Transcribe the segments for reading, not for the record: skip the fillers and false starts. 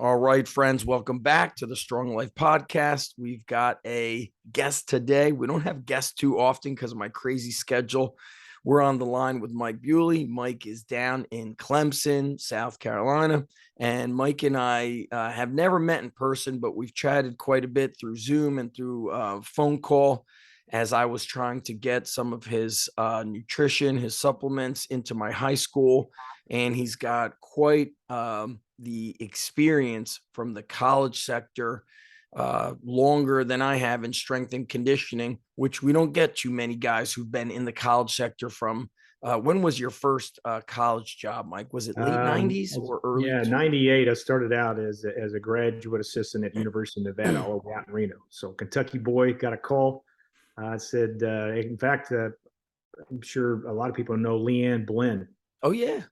All right, friends, welcome back to the Strong Life Podcast. We've got a guest today. We don't have guests too often because of my crazy schedule. We're on the line with Mike Bewley. Mike is down in Clemson, South Carolina. And Mike and I have never met in person, but we've chatted quite a bit through Zoom and through phone call as I was trying to get some of his nutrition, his supplements into my high school. And he's got quite the experience from the college sector, longer than I have in strength and conditioning, which we don't get too many guys who've been in the college sector from. When was your first college job, Mike? Was it late 90s or early? Yeah, 98. I started out as a graduate assistant at University of Nevada, all the way out in Reno. So Kentucky boy, got a call. I said, in fact, I'm sure a lot of people know Leanne Blinn. Oh, yeah.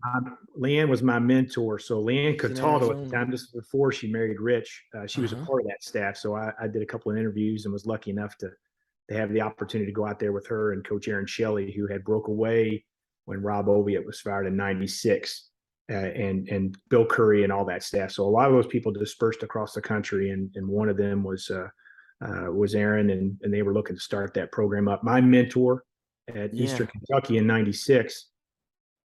Leanne was my mentor. So Leanne She's in Cataldo at the Arizona. time, just before she married Rich, she was a Uh-huh. part of that staff. So I did a couple of interviews and was lucky enough to have the opportunity to go out there with her and Coach Aaron Shelley, who had broke away when Rob Oviatt was fired in '96, and Bill Curry and all that staff. So a lot of those people dispersed across the country, and one of them was Aaron, and they were looking to start that program up. My mentor at Yeah. Eastern Kentucky in '96,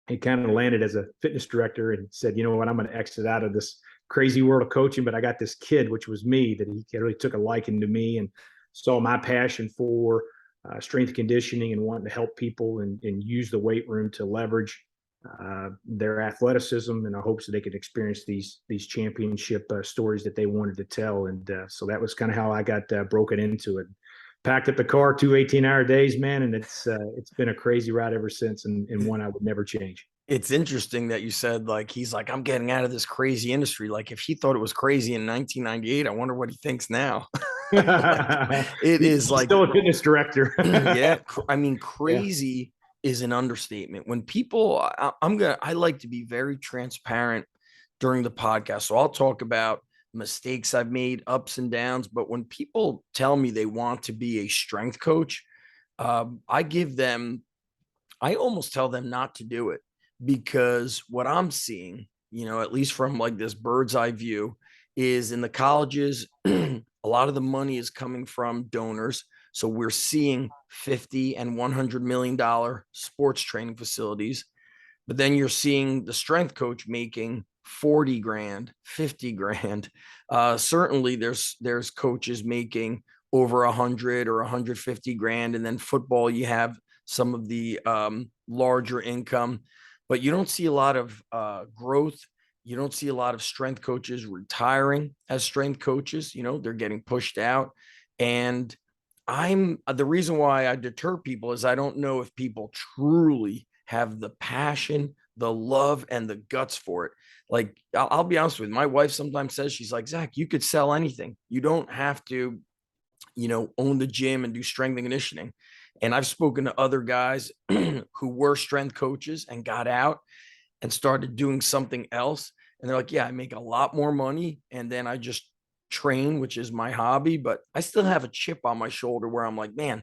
he kind of landed as a fitness director and said, you know what, I'm going to exit out of this crazy world of coaching, but I got this kid, which was me, that he really took a liking to me and saw my passion for strength conditioning and wanting to help people and use the weight room to leverage their athleticism in the hopes that they could experience these championship stories that they wanted to tell. And so that was kind of how I got broken into it. Packed up the car, 2 18-hour days, man, and it's been a crazy ride ever since, and one I would never change. It's interesting that you said, like, he's like, I'm getting out of this crazy industry. Like, if he thought it was crazy in 1998, I wonder what he thinks now. Like, it He's is like, still a fitness director. yeah, I mean, Yeah. crazy is an understatement. When people, I like to be very transparent during the podcast. So I'll talk about mistakes I've made, ups and downs. But when people tell me they want to be a strength coach, I give them, I almost tell them not to do it because what I'm seeing, at least from like this bird's eye view, is in the colleges, a lot of the money is coming from donors. So we're seeing 50 and $100 million sports training facilities, but then you're seeing the strength coach making 40 grand, 50 grand. Certainly there's coaches making over 100 or 150 grand. And then football, you have some of the larger income, but you don't see a lot of growth. You don't see a lot of strength coaches retiring as strength coaches. They're getting pushed out. And I'm the reason why I deter people is I don't know if people truly have the passion, the love, and the guts for it. Like, I'll be honest with you, my wife sometimes says, she's like, Zach, you could sell anything. You don't have to, own the gym and do strength and conditioning. And I've spoken to other guys who were strength coaches and got out and started doing something else. And they're like, yeah, I make a lot more money. And then I just train, which is my hobby, but I still have a chip on my shoulder where I'm like, man,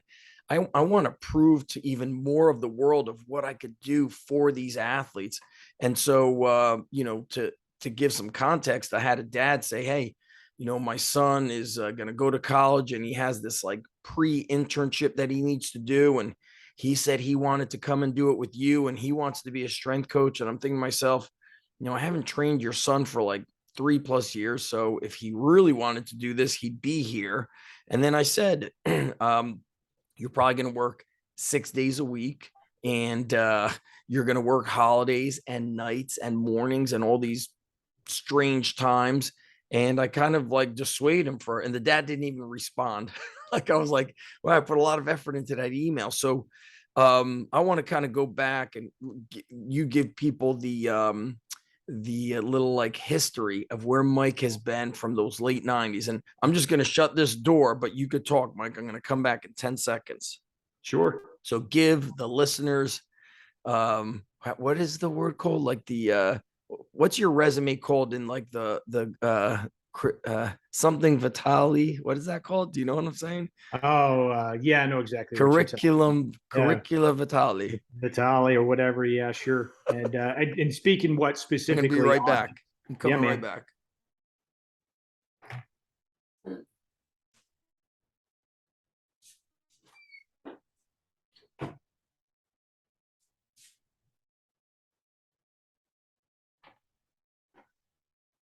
I want to prove to even more of the world of what I could do for these athletes. And so, to give some context, I had a dad say, hey, my son is going to go to college and he has this like pre-internship that he needs to do. And he said he wanted to come and do it with you and he wants to be a strength coach. And I'm thinking to myself, I haven't trained your son for like 3+ years. So if he really wanted to do this, he'd be here. And then I said, you're probably going to work 6 days a week and you're going to work holidays and nights and mornings and all these strange times. And I kind of like dissuade him and the dad didn't even respond. Like, I was like, well, I put a lot of effort into that email. So I want to kind of go back and you give people the little like history of where Mike has been from those late 90s. And I'm just going to shut this door, but you could talk, Mike. I'm going to come back in 10 seconds. Sure. So give the listeners, what is the word called? Like what's your resume called in like something Vitali? What is that called? Do you know what I'm saying? Oh, yeah, I know exactly what you're talking about. Yeah, Curricula Vitali. Vitali or whatever. Yeah, sure. And speaking what I'm going to be specifically right on, back. I'm yeah, coming right man. back.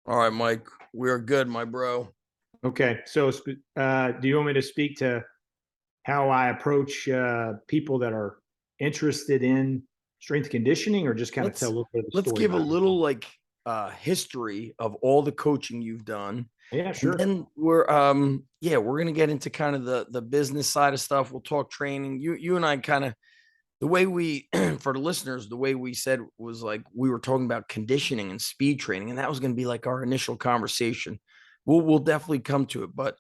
All right, Mike, we're good, my bro. Okay. So, do you want me to speak to how I approach people that are interested in strength conditioning, or just kind of tell a Let's little bit of the let's story give a about it? little like history of all the coaching you've done. Yeah, And sure. then we're gonna get into kind of the business side of stuff. We'll talk training. You and I kind of, the way we for the listeners, the way we said was like we were talking about conditioning and speed training, and that was gonna be like our initial conversation. We'll definitely come to it, but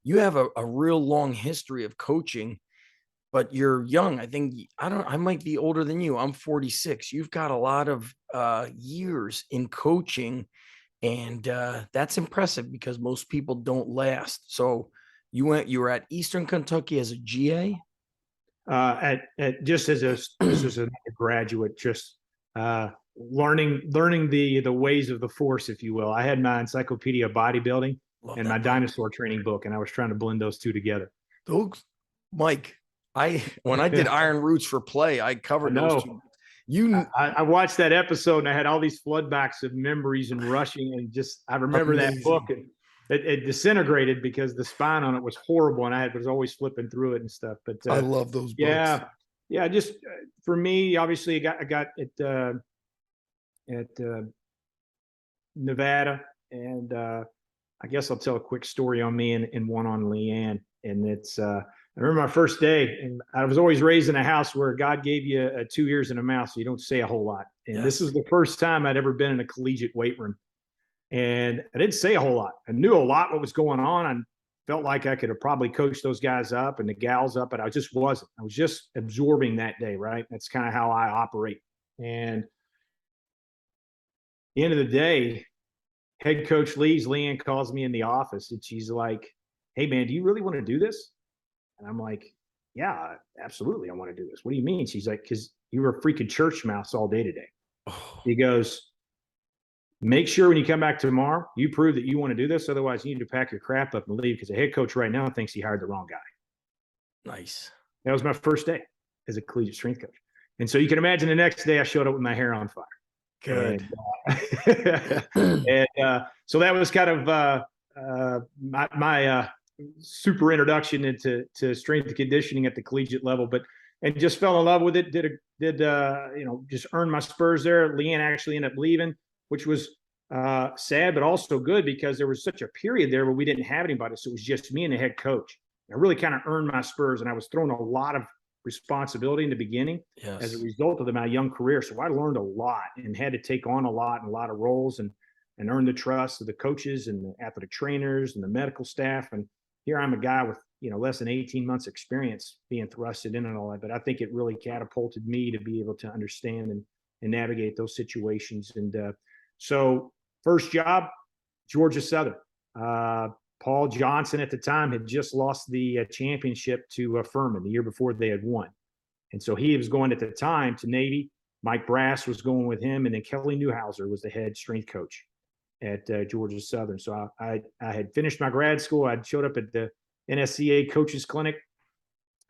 you have a real long history of coaching, but you're young. I think I might be older than you. I'm 46. You've got a lot of years in coaching, and that's impressive because most people don't last. So you were at Eastern Kentucky as a GA. At just as a graduate, just learning the ways of the force, if you will. I had my encyclopedia of bodybuilding Love and my that, Mike. dinosaur training book, and I was trying to blend those two together. Those, Mike, I when I did Iron Roots for Play, I I covered those know. two. You I watched that episode and I had all these floodbacks of memories and rushing, and just I remember that book, amazing. and it disintegrated because the spine on it was horrible, and was always flipping through it and stuff. But I love those books. yeah, just for me, obviously, I got at Nevada, and I guess I'll tell a quick story on me and one on Leanne, and it's. I remember my first day, and I was always raised in a house where God gave you 2 ears and a mouth, so you don't say a whole lot. And this Yes. was the first time I'd ever been in a collegiate weight room, and I didn't say a whole lot. I knew a lot what was going on. I felt like I could have probably coached those guys up and the gals up, but I just wasn't. I was just absorbing that day, right? That's kind of how I operate. And at the end of the day, head coach Leanne calls me in the office, and she's like, "Hey, man, do you really want to do this?" And I'm like, "Yeah, absolutely. I want to do this. What do you mean?" She's like, "Because you were a freaking church mouse all day today." Oh, He goes, "Make sure when you come back tomorrow, you prove that you want to do this. Otherwise, you need to pack your crap up and leave, because the head coach right now thinks he hired the wrong guy." nice. That was my first day as a collegiate strength coach. And so you can imagine the next day I showed up with my hair on fire. Good. And, so that was kind of my super introduction into strength and conditioning at the collegiate level, and just fell in love with it. Just earned my spurs there. Leanne actually ended up leaving, which was sad, but also good, because there was such a period there where we didn't have anybody. So it was just me and the head coach. I really kind of earned my spurs, and I was thrown a lot of responsibility in the beginning as a Yes. result of my young career. So I learned a lot and had to take on a lot of roles, and earn the trust of the coaches and the athletic trainers and the medical staff. And here I'm a guy with less than 18 months experience being thrusted in and all that. But I think it really catapulted me to be able to understand and navigate those situations. And so first job, Georgia Southern. Paul Johnson at the time had just lost the championship to Furman the year before they had won. And so he was going at the time to Navy. Mike Brass was going with him. And then Kelly Newhouser was the head strength coach at Georgia Southern. So I had finished my grad school. I'd showed up at the NSCA coaches clinic.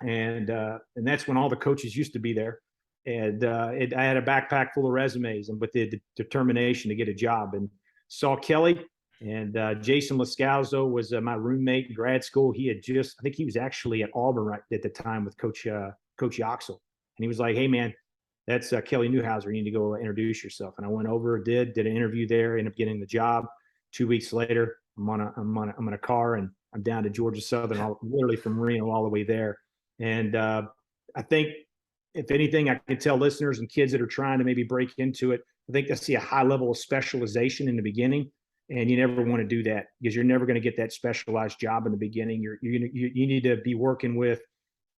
And that's when all the coaches used to be there. And I had a backpack full of resumes, and with the determination to get a job, and saw Kelly. And Jason Lascalzo was my roommate in grad school. I think he was actually at Auburn right at the time with Coach Yoxel. And he was like, "Hey, man, that's Kelly Newhouser. You need to go introduce yourself." And I went over, did an interview there, ended up getting the job. 2 weeks later, I'm on a car, and I'm down to Georgia Southern, literally from Reno all the way there. And I think, if anything, I can tell listeners and kids that are trying to maybe break into it, I think they see a high level of specialization in the beginning. And you never want to do that, because you're never going to get that specialized job in the beginning. You need to be working with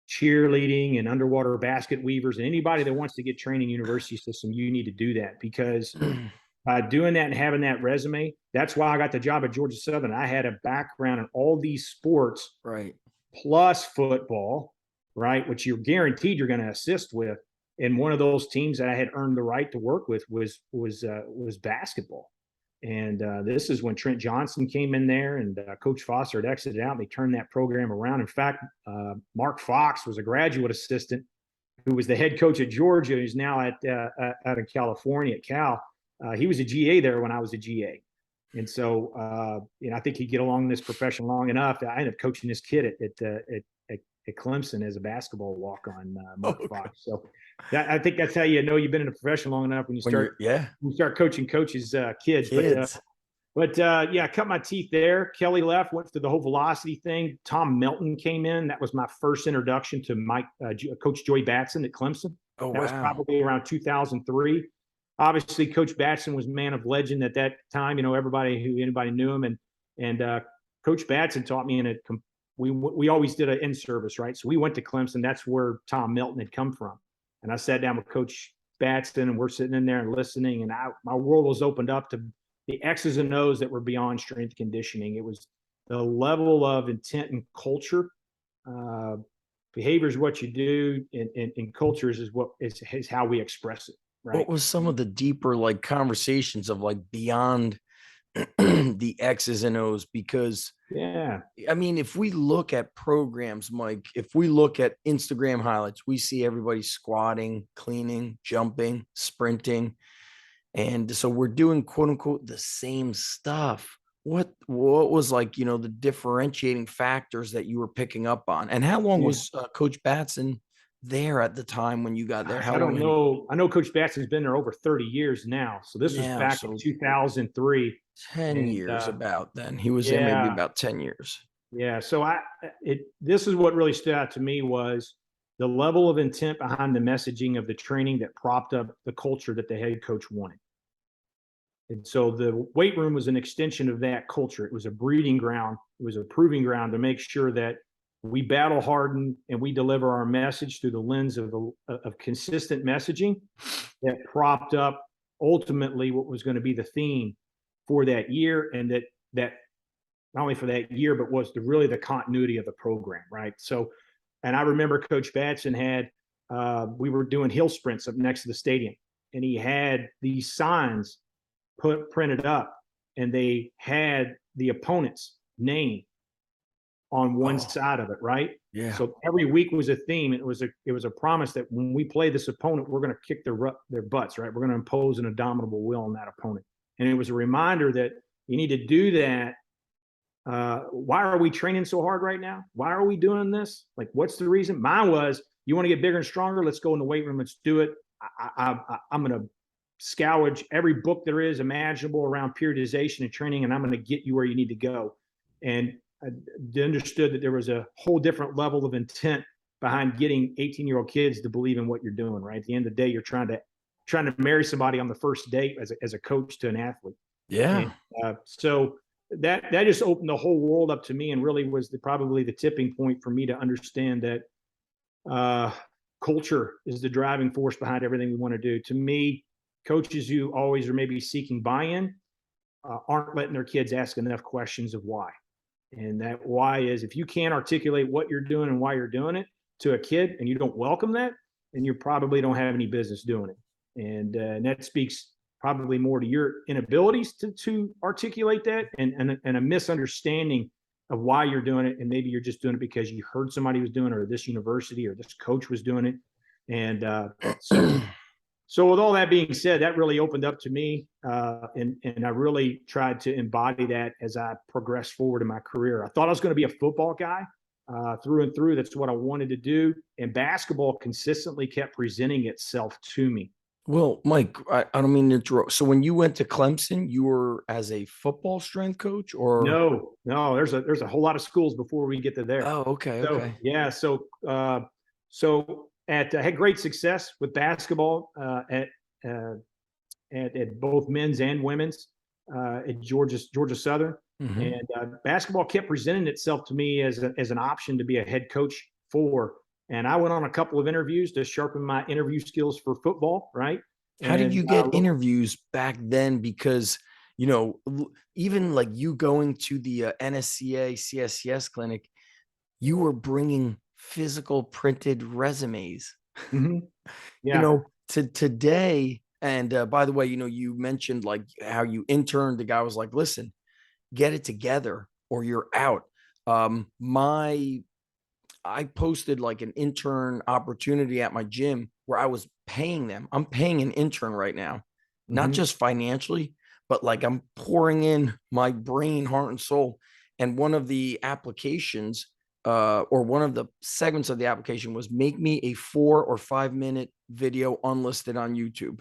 cheerleading and underwater basket weavers, and anybody that wants to get training university system. You need to do that, because by doing that and having that resume, that's why I got the job at Georgia Southern. I had a background in all these sports, Right. plus football, right, which you're guaranteed you're going to assist with. And one of those teams that I had earned the right to work with was basketball. And this is when Trent Johnson came in there, and Coach Foster had exited out, and they turned that program around. In fact, Mark Fox was a graduate assistant who was the head coach at Georgia, who's now out in California at Cal. He was a GA there when I was a GA. And so, I think he'd get along in this profession long enough that I ended up coaching this kid at Clemson as a basketball walk-on, Mark Fox. So I think that's how you know you've been in a profession long enough when you start coaching coaches' kids. But I cut my teeth there. Kelly left, went through the whole velocity thing. Tom Melton came in. That was my first introduction to Coach Joey Batson at Clemson. That was probably around 2003. Obviously, Coach Batson was man of legend at that time. Anybody knew him, and Coach Batson taught me we always did an in service, right? So we went to Clemson. That's where Tom Melton had come from. And I sat down with Coach Batson, and we're sitting in there and listening, and my world was opened up to the X's and O's that were beyond strength conditioning. It was the level of intent and culture. Behavior is what you do, and culture is how we express it. Right. What was some of the deeper conversations of beyond the X's and O's? Because I mean, if we look at programs, Mike, if we look at Instagram highlights, we see everybody squatting, cleaning, jumping, sprinting. And so we're doing quote unquote the same stuff. What was the differentiating factors that you were picking up on? And how long was Coach Batson there at the time when you got there? I don't know. I know Coach Batson's been there over 30 years now. So this was back in 2003. 10 years about then. He was there maybe about 10 years. Yeah. So this is what really stood out to me was the level of intent behind the messaging of the training that propped up the culture that the head coach wanted. And so the weight room was an extension of that culture. It was a breeding ground. It was a proving ground to make sure that we battle harden and we deliver our message through the lens of consistent messaging that propped up ultimately what was going to be the theme for that year, and that not only for that year, but was really the continuity of the program, right? So, and I remember Coach Batson we were doing hill sprints up next to the stadium, and he had these signs printed up, and they had the opponent's name on one side of it, right? Yeah. So every week was a theme. It was a promise that when we play this opponent, we're going to kick their butts, right? We're going to impose an indomitable will on that opponent. And it was a reminder that you need to do that. Why are we training so hard right now? Why are we doing this? What's the reason? Mine was, you want to get bigger and stronger? Let's go in the weight room. Let's do it. I'm going to scourge every book there is imaginable around periodization and training, and I'm going to get you where you need to go. And I understood that there was a whole different level of intent behind getting 18-year-old kids to believe in what you're doing, right? At the end of the day, you're trying to marry somebody on the first date as a coach to an athlete. Yeah. And, so that just opened the whole world up to me, and really was probably the tipping point for me to understand that culture is the driving force behind everything we want to do. To me, coaches who always are maybe seeking buy-in aren't letting their kids ask enough questions of why. And that why is, if you can't articulate what you're doing and why you're doing it to a kid, and you don't welcome that, then you probably don't have any business doing it. And that speaks probably more to your inabilities to articulate that, and a misunderstanding of why you're doing it. And maybe you're just doing it because you heard somebody was doing it, or this university or this coach was doing it. And so with all that being said, that really opened up to me, and I really tried to embody that as I progressed forward in my career. I thought I was going to be a football guy through and through. That's what I wanted to do, and basketball consistently kept presenting itself to me. Well, Mike, I don't mean to interrupt. So when you went to Clemson, you were as a football strength coach, or no? There's a whole lot of schools before we get to there. Oh, okay, so, okay. Yeah, so had great success with basketball at both men's and women's at Georgia Southern. Mm-hmm. And basketball kept presenting itself to me as an option to be a head coach for. And I went on a couple of interviews to sharpen my interview skills for football, right? How did you get interviews back then? Because, even like you going to the NSCA CSCS clinic, you were bringing physical printed resumes. Mm-hmm. Yeah. To today, And by the way, you mentioned like how you interned. The guy was like, listen, get it together or you're out. My I posted like an intern opportunity at my gym where I was paying them. I'm paying an intern right now, not Mm-hmm. just financially, but like I'm pouring in my brain, heart, and soul. And one of the applications, or one of the segments of the application was make me a 4 or 5 minute video unlisted on YouTube.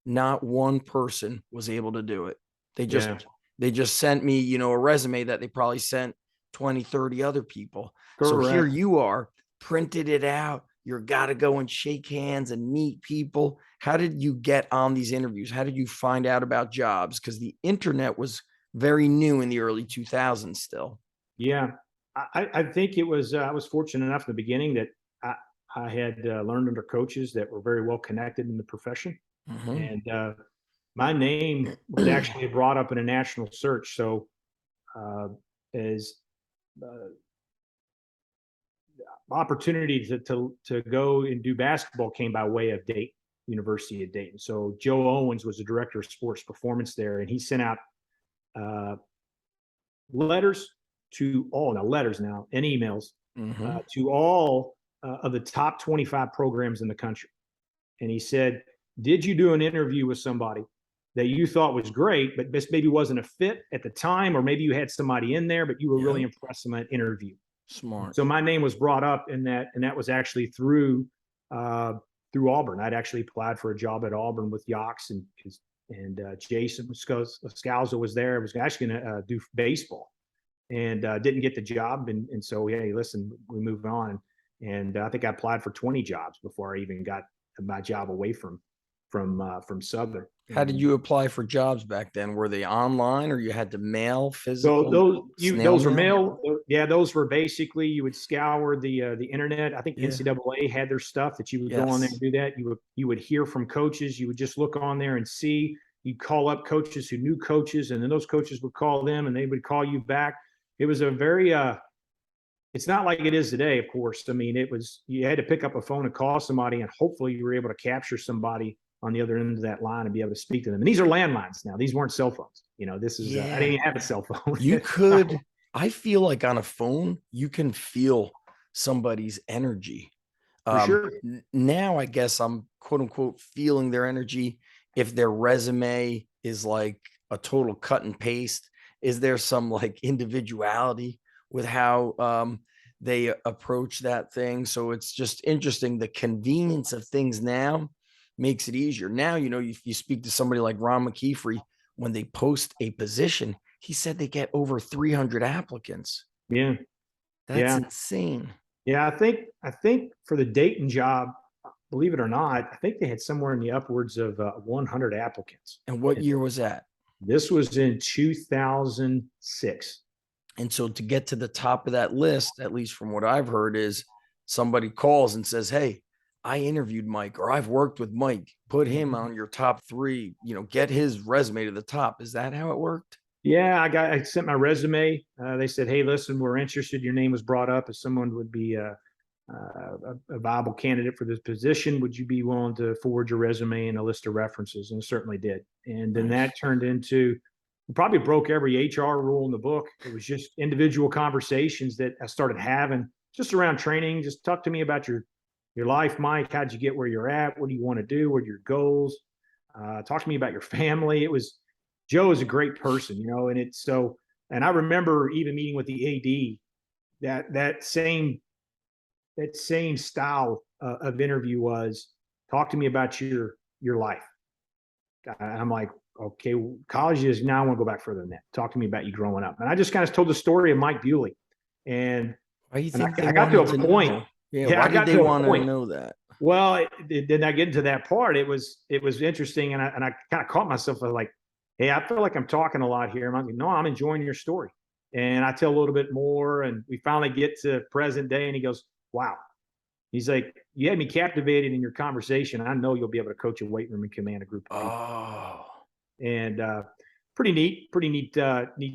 Not one person was able to do it. They just Yeah. they just sent me, a resume that they probably sent 20, 30 other people. So here Correct. you are, printed it out. You're got to go and shake hands and meet people. How did you get on these interviews? How did you find out about jobs? Because the internet was very new in the early 2000s still. Yeah. I think it was, I was fortunate enough in the beginning that I, I had learned under coaches that were very well connected in the profession. Mhm. And my name was actually brought up in a national search. So uh, as uh, opportunity to go and do basketball came by way of Dayton, University of Dayton. So Joe Owens was the director of sports performance there, and he sent out uh, letters to all now letters now and emails Mhm. to all of the top 25 programs in the country. And he said, "Did you do an interview with somebody that you thought was great, but this maybe wasn't a fit at the time, or maybe you had somebody in there, but you were really Yep. impressed in that interview?" Smart. So my name was brought up in that, and that was actually uh, through Auburn. I'd actually applied for a job at Auburn with Yox, and Jason Scalzo was there. I was actually going to do baseball, and didn't get the job. And so, hey, listen, we moved on, and I think I applied for 20 jobs before I even got my job away from Southern. How did you apply for jobs back then? Were they online or you had to mail So physical snail those were mail? mail. Yeah, those were basically you would scour the internet. I think Yeah. NCAA had their stuff that you would go on there and Yes. do that. You would hear from coaches. You would just look on there and see. You'd call up coaches who knew coaches, and then those coaches would call them, and they would call you back. It was a very it's not like it is today, of course. I mean, it was you had to pick up a phone and call somebody, and hopefully you were able to capture somebody on the other end of that line and be able to speak to them. And these are landlines now; these weren't cell phones. This is I didn't Yeah. even have a cell phone. You could, I feel like on a phone, you can feel somebody's energy. For sure. Now I guess I'm quote unquote feeling their energy. If their resume is like a total cut and paste, is there some like individuality with how they approach that thing? So it's just interesting. The convenience of things now makes it easier. Now, if you speak to somebody like Ron McKeefrey, when they post a position, he said they get over 300 applicants. Yeah. That's Yeah. insane. Yeah. I think for the Dayton job, believe it or not, I think they had somewhere in the upwards of 100 applicants. And what And year was that? this was in 2006. And so to get to the top of that list, at least from what I've heard, is somebody calls and says, hey, I interviewed Mike or I've worked with Mike. Put him on your top three, get his resume to the top. Is that how it worked? Yeah, I sent my resume. They said, "Hey, listen, we're interested. Your name was brought up as someone would be a viable candidate for this position. Would you be willing to forward your resume and a list of references?" And certainly did. And then Nice. that turned into probably broke every HR rule in the book. It was just individual conversations that I started having just around training. Just talk to me about your life, Mike. How'd you get where you're at? What do you want to do? What are your goals? Talk to me about your family. It was Joe is a great person, and it's so. And I remember even meeting with the AD that same style of interview was talk to me about your life. I'm like, okay, college is now I want to go back further than that. Talk to me about you growing up. And I just kind of told the story of Mike Bewley. And Why do you and think they I got to wanted a to point. know? Yeah. Yeah, Why I did got they to a want to point. know that? Well, did I get into that part? It was interesting, and I kind of caught myself like, hey, I feel like I'm talking a lot here. I'm like, no, I'm enjoying your story, and I tell a little bit more, and we finally get to present day, and he goes, wow. He's like, you had me captivated in your conversation. I know you'll be able to coach a weight room and command a group of people. Oh, And pretty neat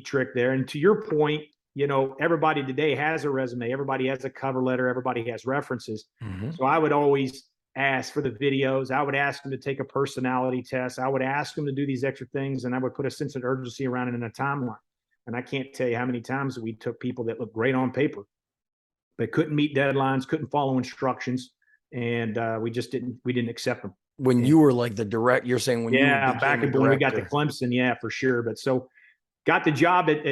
trick there. And to your point, everybody today has a resume, everybody has a cover letter, everybody has references. mhm. So I would always ask for the videos. I would ask them to take a personality test. I would ask them to do these extra things, and I would put a sense of urgency around it in a timeline. And I can't tell you how many times that we took people that looked great on paper, but couldn't meet deadlines, couldn't follow instructions, and we didn't accept them. When And you were like the direct, you're saying when you yeah, back became a when we got to director. Clemson, yeah, for sure. But so got the job at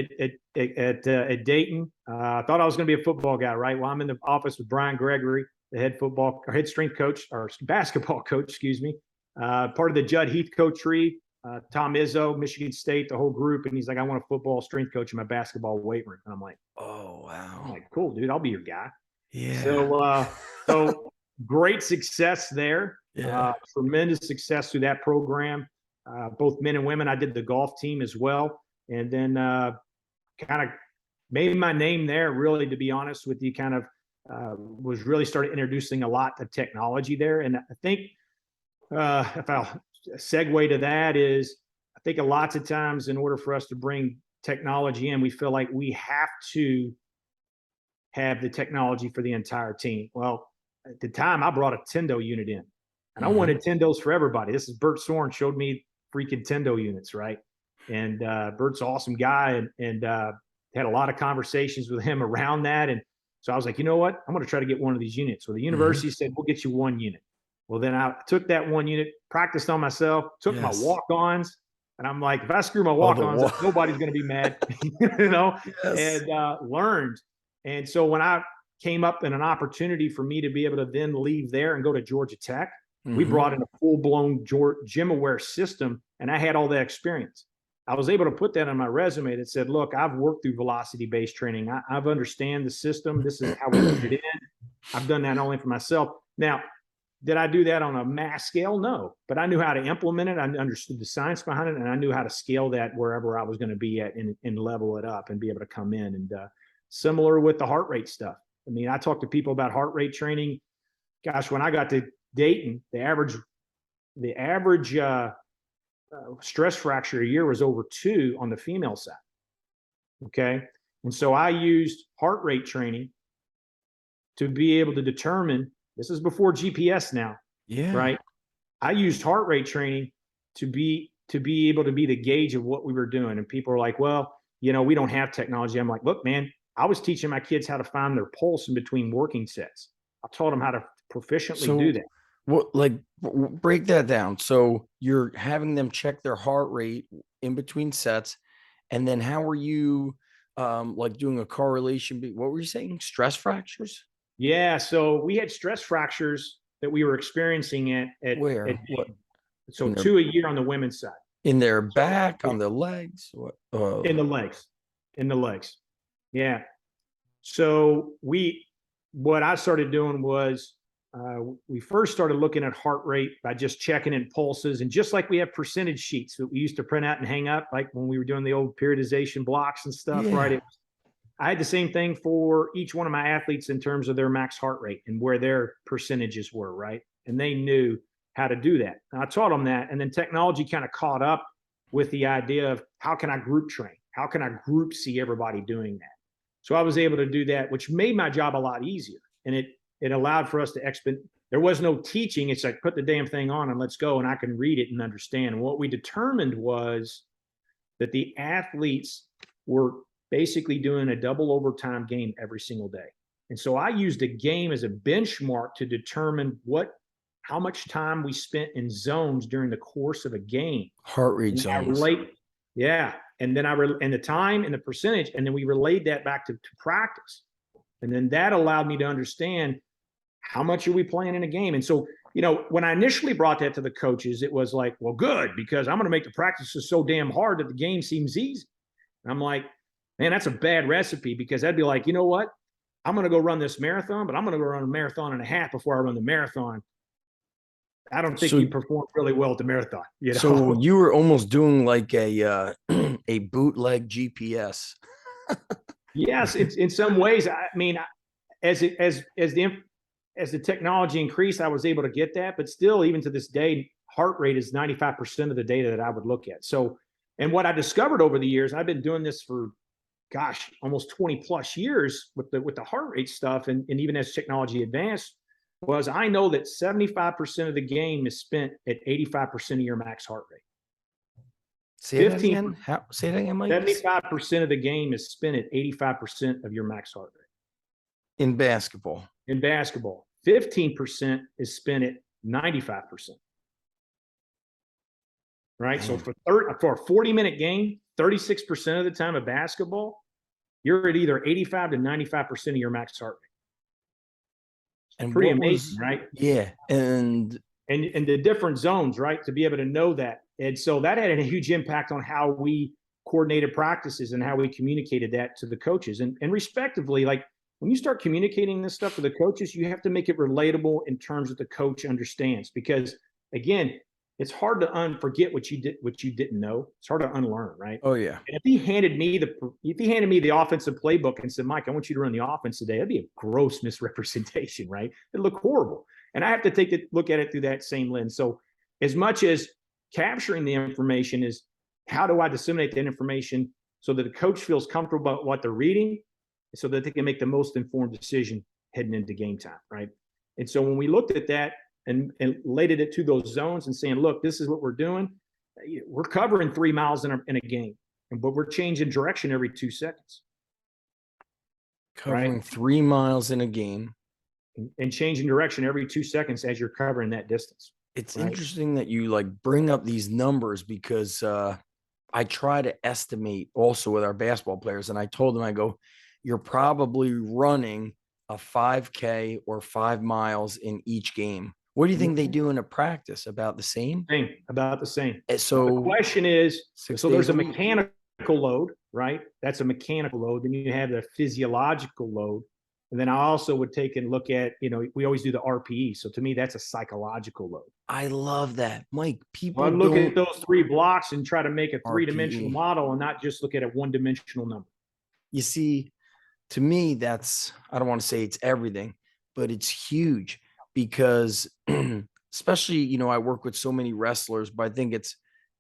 Dayton. I thought I was going to be a football guy, right? Well, I'm in the office with Brian Gregory, the head strength coach or basketball coach, excuse me, part of the Judd Heathcote tree. Tom Izzo, Michigan State, the whole group, and he's like, I want a football strength coach in my basketball weight room, and I'm like, Oh, wow. I'm like, cool, dude, I'll be your guy. Yeah. So great success there. Yeah. Tremendous success through that program. Both men and women. I did the golf team as well, and then kind of made my name there. Really, to be honest with you, kind of was really started introducing a lot of technology there. And I think if I'll segue to that is, I think a lots of times in order for us to bring technology in, we feel like we have to have the technology for the entire team. Well, at the time, I brought a Tendo unit in, and I wanted Tendos for everybody. This is Bert Soren showed me freaking Tendo units, right? And Bert's an awesome guy, and had a lot of conversations with him around that. And so I was like, you know what? I'm going to try to get one of these units. So the university said, we'll get you one unit. Well, then I took that one unit, practiced on myself, took my walk-ons, and I'm like, if I screw my walk-ons up, nobody's going to be mad, you know, and learned. And so when I came up in an opportunity for me to be able to then leave there and go to Georgia Tech, we brought in a full-blown gym-aware system, and I had all that experience. I was able to put that on my resume that said, look, I've worked through velocity-based training. I've understand the system. This is how we put it in. I've done that not only for myself. Now, did I do that on a mass scale? No, but I knew how to implement it. I understood the science behind it, and I knew how to scale that wherever I was going to be at and level it up and be able to come in. And similar with the heart rate stuff. I mean, I talk to people about heart rate training. Gosh, when I got to Dayton, the average stress fracture a year was over 2 on the female side. Okay. And so I used heart rate training to be able to determine, this is before GPS now. Yeah. Right. I used heart rate training to be able to be the gauge of what we were doing. And people are like, well, you know, we don't have technology. I'm like, look, man, I was teaching my kids how to find their pulse in between working sets. I taught them how to proficiently do that. What, like, break that down. So you're having them check their heart rate in between sets, and then how are you like doing a correlation? What were you saying? Stress fractures? Yeah. So we had stress fractures that we were experiencing at where? What? So 2 a year on the women's side. In their back, on their legs? What? In the legs. In the legs. Yeah. So what I started doing was we first started looking at heart rate by just checking in pulses, and just like we have percentage sheets that we used to print out and hang up, like when we were doing the old periodization blocks and stuff, right? I had the same thing for each one of my athletes in terms of their max heart rate and where their percentages were, right? And they knew how to do that. And I taught them that, and then technology kind of caught up with the idea of how can I group train? How can I group see everybody doing that? So I was able to do that, which made my job a lot easier. And it allowed for us to there was no teaching. It's like, put the damn thing on and let's go. And I can read it and understand. And what we determined was that the athletes were basically doing a double overtime game every single day. And so I used a game as a benchmark to determine how much time we spent in zones during the course of a game. Heart rate zones. Yeah. And then and the time and the percentage, and then we relayed that back to practice. And then that allowed me to understand how much are we playing in a game. And so, you know, when I initially brought that to the coaches, it was like, well, good, because I'm going to make the practices so damn hard that the game seems easy. And I'm like, man, that's a bad recipe, because I'd be like, you know what? I'm going to go run this marathon, but I'm going to go run a marathon and a half before I run the marathon. I don't think you performed really well at the marathon. You know? So you were almost doing like a a bootleg GPS. Yes, in some ways. I mean, as the technology increased, I was able to get that. But still, even to this day, heart rate is 95% of the data that I would look at. So, and what I discovered over the years, I've been doing this for, gosh, almost 20 plus years with the heart rate stuff, and even as technology advanced, was I know that 75% of the game is spent at 85% of your max heart rate. Say that again. Say that again, Mike. 75% of the game is spent at 85% of your max heart rate. In basketball. In basketball, 15% is spent at 95%. Right. Man. So for a 40-minute game, 36% of the time of basketball, you're at either 85 to 95% of your max heart rate. And pretty amazing, right? Yeah. And the different zones, right? To be able to know that. And so that had a huge impact on how we coordinated practices and how we communicated that to the coaches. And respectively, like when you start communicating this stuff to the coaches, you have to make it relatable in terms that the coach understands. Because again, it's hard to forget what you didn't know. It's hard to unlearn, right? Oh yeah. And if he handed me the offensive playbook and said, Mike, I want you to run the offense today, that'd be a gross misrepresentation, right? It'd look horrible. And I have to take a look at it through that same lens. So as much as capturing the information is, how do I disseminate that information so that the coach feels comfortable about what they're reading so that they can make the most informed decision heading into game time, right? And so when we looked at that and related it to those zones and saying, look, this is what we're doing, we're covering 3 miles in a game, but we're changing direction every 2 seconds. Covering 3 miles in a game. And changing direction every 2 seconds as you're covering that distance. It's interesting that you like bring up these numbers because I try to estimate also with our basketball players. And I told them, I go, you're probably running a 5K or 5 miles in each game. What do you think they do in a practice? About the same? About the same. So the question is, so there's a mechanical load, right? That's a mechanical load. Then you have the physiological load. And then I also would take and look at, we always do the RPE. So to me, that's a psychological load. I love that. Mike, people look at those 3 blocks and try to make a 3-dimensional RPE model and not just look at a 1-dimensional number. You see, to me, that's, I don't want to say it's everything, but it's huge because especially, I work with so many wrestlers, but I think it's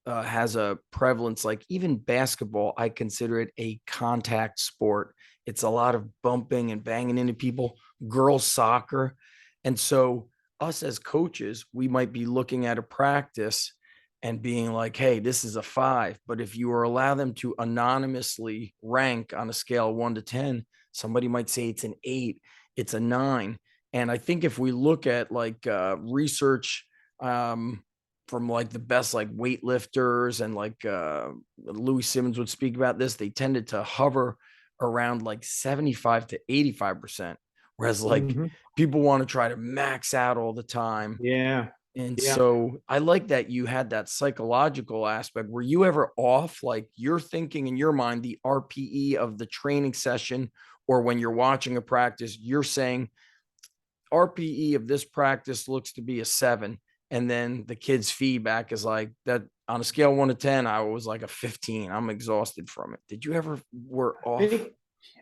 has a prevalence, like even basketball, I consider it a contact sport. It's a lot of bumping and banging into people, girls soccer. And so us as coaches, we might be looking at a practice and being like, hey, this is a 5. But if you allow them to anonymously rank on a scale of 1 to 10, somebody might say it's an 8, it's a 9. And I think if we look at like research from like the best like weightlifters and like Louis Simmons would speak about this, they tended to hover around like 75 to 85%. Whereas like people want to try to max out all the time. Yeah. And so I like that you had that psychological aspect. Were you ever off? Like you're thinking in your mind, the RPE of the training session, or when you're watching a practice, you're saying RPE of this practice looks to be a 7. And then the kid's feedback is like that on a scale of 1 to 10, I was like a 15. I'm exhausted from it. Did you ever were off?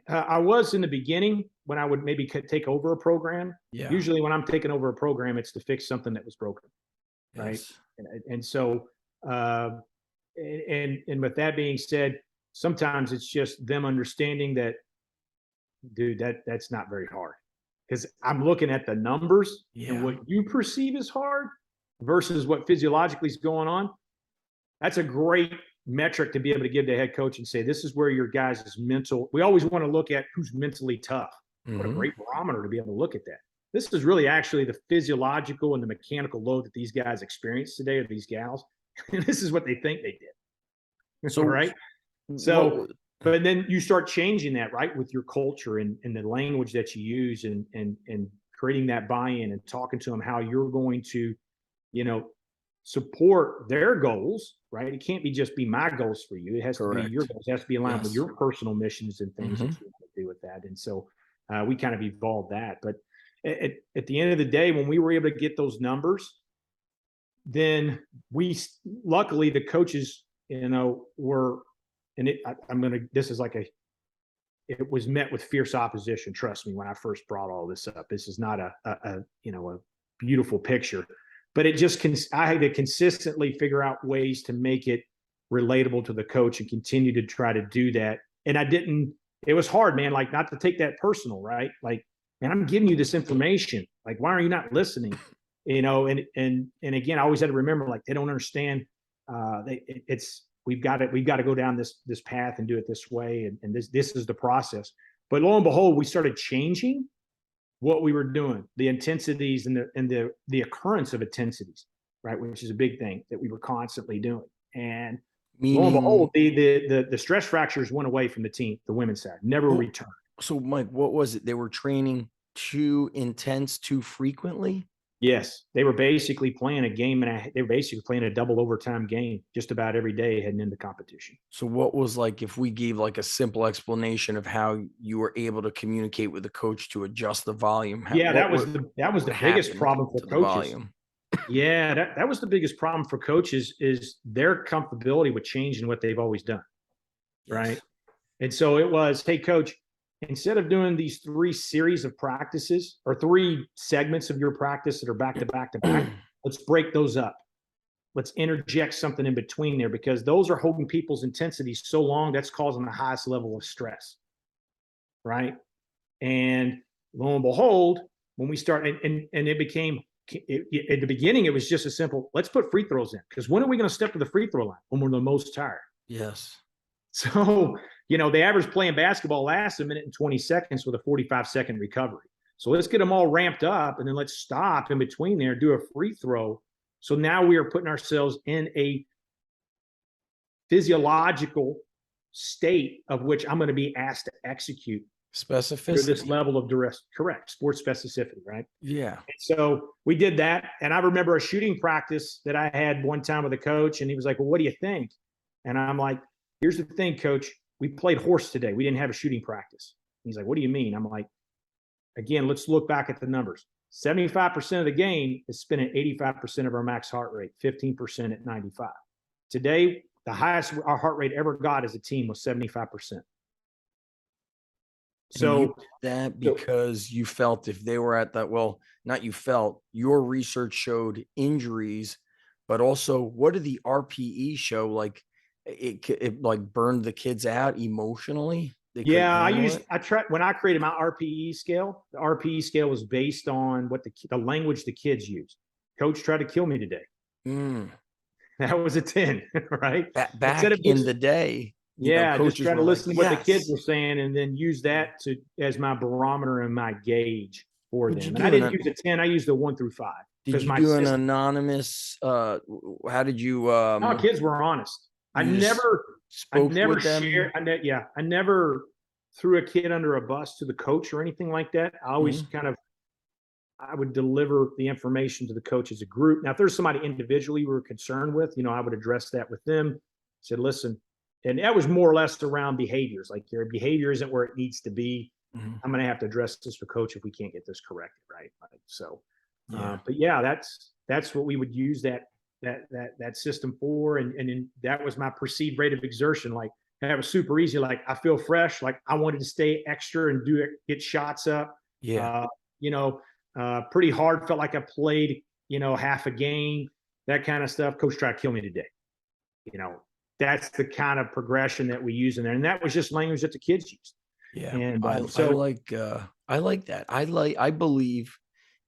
I was in the beginning when I would maybe take over a program. Yeah. Usually when I'm taking over a program, it's to fix something that was broken. Right. Yes. And so, and with that being said, sometimes it's just them understanding that, dude, that's not very hard. Because I'm looking at the numbers and what you perceive as hard versus what physiologically is going on. That's a great metric to be able to give the head coach and say, this is where your guys' mental, we always want to look at who's mentally tough. What a great barometer to be able to look at that. This is really actually the physiological and the mechanical load that these guys experience today, or these gals. And this is what they think they did. So, right. So, but then you start changing that, right, with your culture and the language that you use and creating that buy-in and talking to them how you're going to, support their goals, right? It can't be just be my goals for you. It has to be your goals. It has to be aligned with your personal missions and things that you want to do with that. And so we kind of evolved that. But at the end of the day, when we were able to get those numbers, then luckily the coaches, were, and this is like it was met with fierce opposition. Trust me, when I first brought all this up, this is not a beautiful picture. But I had to consistently figure out ways to make it relatable to the coach and continue to try to do that. And it was hard, man, like not to take that personal, right? Like man, I'm giving you this information. Like, why are you not listening? And again, I always had to remember, like, they don't understand. We've got to go down this path and do it this way. And this is the process. But lo and behold, we started changing what we were doing, the intensities and the occurrence of intensities, right? Which is a big thing that we were constantly doing. And lo and behold, the stress fractures went away from the team, the women's side, never returned. So, Mike, what was it? They were training too intense, too frequently? Yes, they were basically playing a game, and they were basically playing a double overtime game just about every day heading into competition. So what was, like, if we gave like a simple explanation of how you were able to communicate with the coach to adjust the volume? Yeah, that was the biggest problem for coaches. Yeah, that was the biggest problem for coaches, is their comfortability with changing what they've always done. Right. Yes. And so it was, hey, coach, instead of doing these 3 series of practices or 3 segments of your practice that are back to back to back, let's break those up. Let's interject something in between there, because those are holding people's intensity so long, that's causing the highest level of stress. Right. And lo and behold, when we start, and it became, at the beginning, it was just a simple, let's put free throws in, because when are we going to step to the free throw line? When we're the most tired. Yes. So, the average playing basketball lasts 1 minute and 20 seconds with a 45-second recovery. So let's get them all ramped up, and then let's stop in between there, do a free throw. So now we are putting ourselves in a physiological state of which I'm going to be asked to execute. Specificity. This level of duress. Correct. Sports specificity, right? Yeah. And so we did that. And I remember a shooting practice that I had one time with a coach, and he was like, well, what do you think? And I'm like, here's the thing, coach. We played horse today. We didn't have a shooting practice. He's like, what do you mean? I'm like, again, let's look back at the numbers. 75% of the game is spent at 85% of our max heart rate, 15% at 95. Today, the highest our heart rate ever got as a team was 75%. So that because you felt if they were at that, well, not you felt, your research showed injuries, but also what did the RPE show? Like it like burned the kids out emotionally. Yeah, I tried when I created my RPE scale. The RPE scale was based on what the language the kids used. Coach tried to kill me today. That was a 10, right? Back in the day. Yeah, just trying to listen to what the kids were saying, and then use that as my barometer and my gauge for them. And I didn't use a 10; I used a 1 through 5. Did you do an anonymous? How did you? No, kids were honest. I never shared. I never threw a kid under a bus to the coach or anything like that. I always I would deliver the information to the coach as a group. Now, if there's somebody individually we were concerned with, I would address that with them. Said, listen. And that was more or less around behaviors. Like, your behavior isn't where it needs to be. I'm going to have to address this with coach if we can't get this corrected, right? But yeah, that's what we would use that system for. And that was my perceived rate of exertion. Like, that was super easy. Like, I feel fresh. Like, I wanted to stay extra and get shots up. Yeah. Pretty hard. Felt like I played, half a game, that kind of stuff. Coach tried to kill me today. That's the kind of progression that we use in there. And that was just language that the kids used. Yeah. And I like that. I believe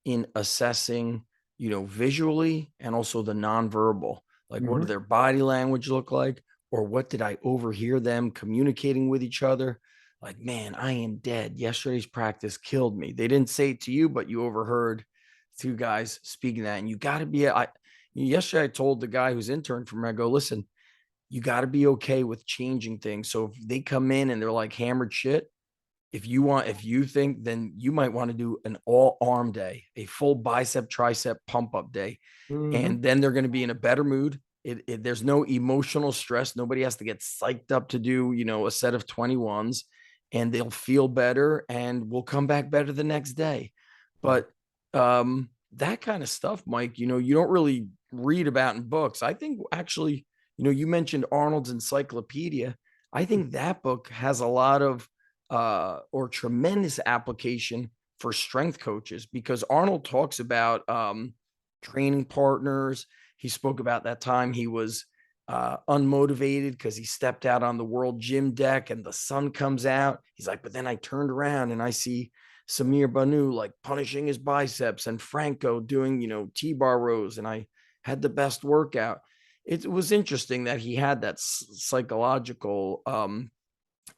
in assessing, visually and also the nonverbal, like what did their body language look like? Or what did I overhear them communicating with each other? Like, man, I am dead. Yesterday's practice killed me. They didn't say it to you, but you overheard 2 guys speaking that. And you got to be, yesterday I told the guy who's intern for me, I go, listen, you got to be okay with changing things. So if they come in and they're like hammered shit, if you think, then you might want to do an all arm day, a full bicep, tricep pump up day. And then they're going to be in a better mood. There's no emotional stress. Nobody has to get psyched up to do, a set of 21s, and they'll feel better and we'll come back better the next day. But, that kind of stuff, Mike, you don't really read about in books. I think actually, you mentioned Arnold's Encyclopedia. I think that book has a lot of or tremendous application for strength coaches, because Arnold talks about training partners. He spoke about that time he was unmotivated because he stepped out on the world gym deck and the sun comes out. He's like, but then I turned around and I see Samir Banu like punishing his biceps and Franco doing, T-bar rows. And I had the best workout. It was interesting that he had that psychological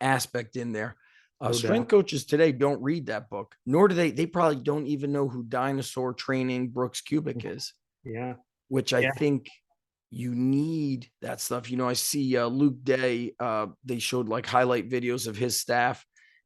aspect in there. No Strength doubt. coaches today don't read that book, nor do they probably don't even know who Dinosaur Training Brooks Kubik is, Yeah. which I Yeah. think you need that stuff. I see Luke Day, they showed like highlight videos of his staff,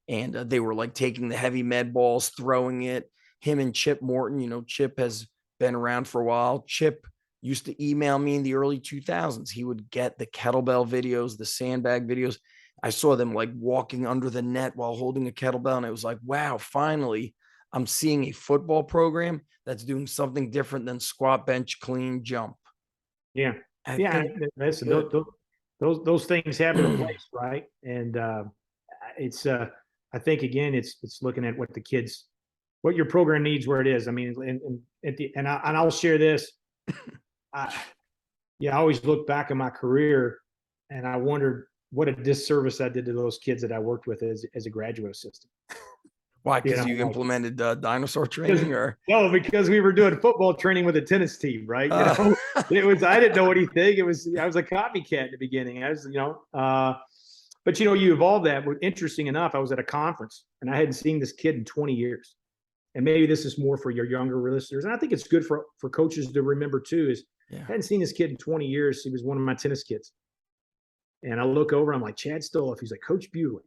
and they were like taking the heavy med balls, throwing it. Him and Chip Morton, Chip has been around for a while. Chip used to email me in the early 2000s. He would get the kettlebell videos, the sandbag videos. I saw them like walking under the net while holding a kettlebell. And it was like, wow, finally, I'm seeing a football program that's doing something different than squat, bench, clean, jump. Yeah. I Yeah. think Listen, those things have their place, right? And it's I think again, it's looking at what your program needs, where it is. I mean, and I'll share this. I, I always look back in my career, and I wondered what a disservice I did to those kids that I worked with as a graduate assistant. why, You because know, you like, implemented dinosaur because training, or no, because we were doing football training with a tennis team, right? uh, I didn't know anything. I was a copycat in the beginning. But you evolve that. But interesting enough, I was at a conference and I hadn't seen this kid in 20 years. And maybe this is more for your younger listeners. And I think it's good for coaches to remember too, is yeah. I hadn't seen this kid in 20 years. He was one of my tennis kids. And I look over, I'm like, Chad Stoloff. He's like, Coach Bewley.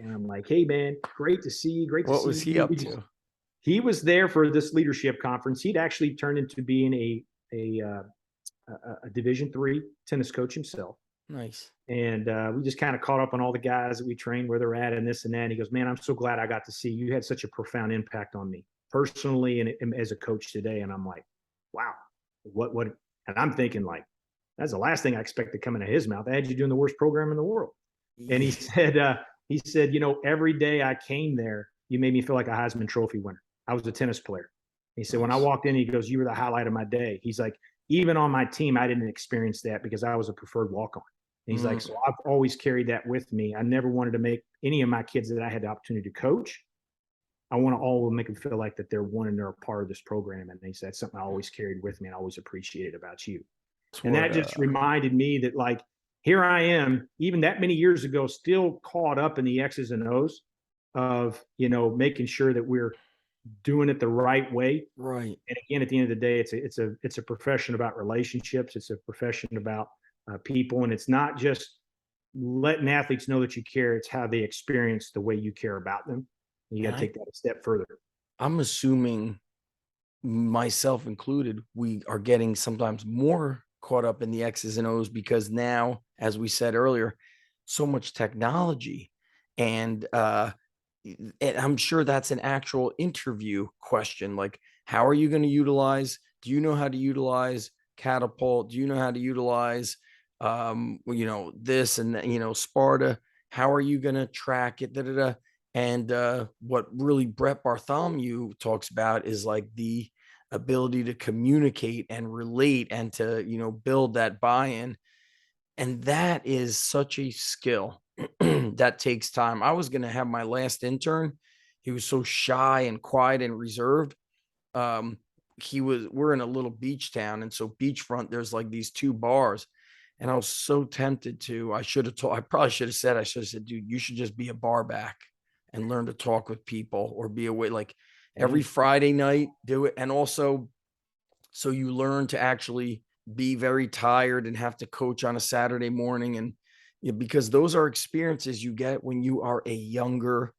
And I'm like, hey man, great to see you. Great to What see was he you. up to? He was there for this leadership conference. He'd actually turned into being a Division III tennis coach himself. Nice. And we just kind of caught up on all the guys that we trained, where they're at, and this and that. And he goes, man, I'm so glad I got to see you. You had such a profound impact on me personally and as a coach today. And I'm like, wow, what? And I'm thinking like, that's the last thing I expected coming out of his mouth. I had you doing the worst program in the world. And he said, every day I came there, you made me feel like a Heisman Trophy winner. I was a tennis player. He said, when I walked in, he goes, you were the highlight of my day. He's like, even on my team, I didn't experience that because I was a preferred walk-on. And he's like, so I've always carried that with me. I never wanted to make any of my kids that I had the opportunity to coach. I want to always make them feel like that they're one and they're a part of this program. And he said, that's something I always carried with me and I always appreciated about you. And that just reminded me that, like, here I am, even that many years ago, still caught up in the X's and O's of, making sure that we're doing it the right way. Right. And again, at the end of the day, it's a profession about relationships. It's a profession about people. And it's not just letting athletes know that you care. It's how they experience the way you care about them. And you got to take that a step further. I'm assuming, myself included, we are getting sometimes more caught up in the X's and O's because now, as we said earlier, so much technology. And I'm sure that's an actual interview question. Like, how are you going to utilize? Do you know how to utilize Catapult? Do you know how to utilize, this and that, Sparta? How are you going to track it? Da, da, da. And what really Brett Bartholomew talks about is like the ability to communicate and relate and to, build that buy-in. And that is such a skill that takes time. I was going to have my last intern. He was so shy and quiet and reserved. Um, we're in a little beach town. And so beachfront, there's like these two bars. And I was so tempted to, I should have said, dude, you should just be a bar back and learn to talk with people or be away. Like every Friday night, do it. And also, so you learn to actually be very tired and have to coach on a Saturday morning. And because those are experiences you get when you are a younger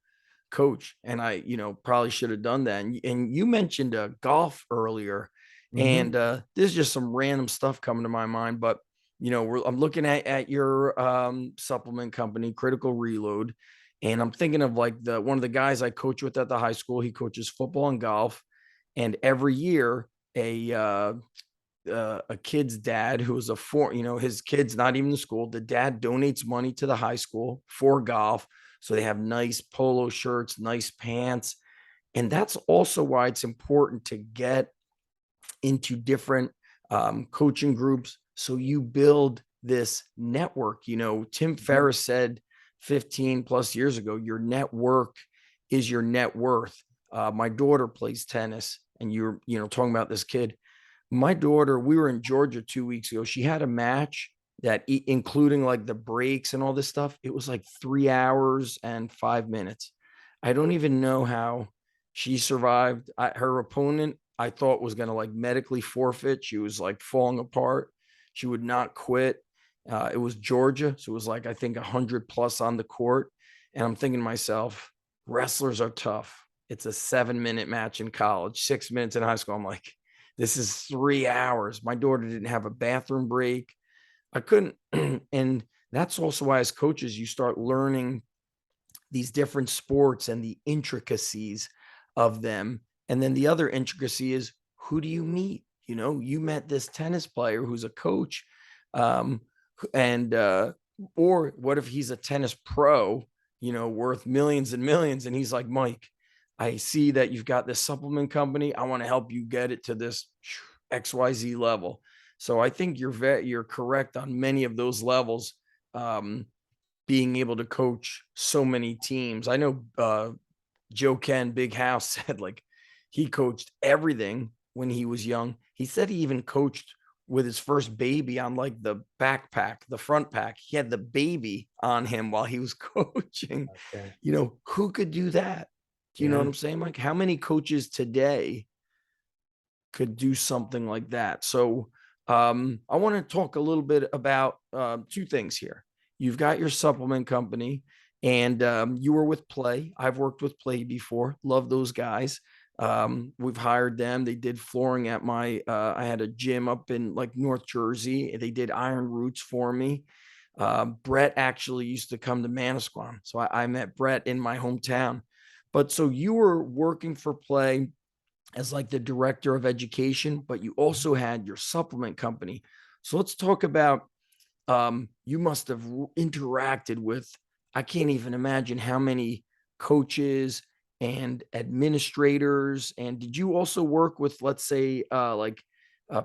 coach. And I, probably should have done that. And you mentioned golf earlier, and this is just some random stuff coming to my mind, but I'm looking at your supplement company, Critical Reload, and I'm thinking of like one of the guys I coach with at the high school. He coaches football and golf, and every year a kid's dad who is his kid's not even in school. The dad donates money to the high school for golf. So they have nice polo shirts, nice pants. And that's also why it's important to get into different coaching groups. So you build this network. Tim Ferriss said 15 plus years ago, your network is your net worth. My daughter plays tennis, and you're, talking about this kid. My daughter, we were in Georgia 2 weeks ago. She had a match that, including like the breaks and all this stuff, it was like 3 hours and 5 minutes. I don't even know how she survived. Her opponent, I thought, was going to like medically forfeit. She was like falling apart. She would not quit. It was Georgia. So it was like, I think 100 plus on the court. And I'm thinking to myself, wrestlers are tough. It's a 7 minute match in college, 6 minutes in high school. I'm like, this is 3 hours. My daughter didn't have a bathroom break. I couldn't. And that's also why, as coaches, you start learning these different sports and the intricacies of them. And then the other intricacy is, who do you meet? You met this tennis player who's a coach. Um, and, or what if he's a tennis pro, worth millions and millions. And he's like, Mike, I see that you've got this supplement company. I want to help you get it to this XYZ level. So I think you're correct on many of those levels. Being able to coach so many teams. I know Joe Ken Big House said like he coached everything when he was young. He said he even coached with his first baby on like the backpack, the front pack. He had the baby on him while he was coaching. Okay. Who could do that? Do you know Yeah. what I'm saying? Like, how many coaches today could do something like that? So I want to talk a little bit about two things here. You've got your supplement company, and you were with Play. I've worked with Play before. Love those guys. We've hired them. They did flooring at my, I had a gym up in like North Jersey. They did iron roots for me. Brett actually used to come to Manasquan. So I met Brett in my hometown. But so you were working for Play as like the director of education, but you also had your supplement company. So let's talk about, you must have interacted with, I can't even imagine how many coaches and administrators. And did you also work with, let's say,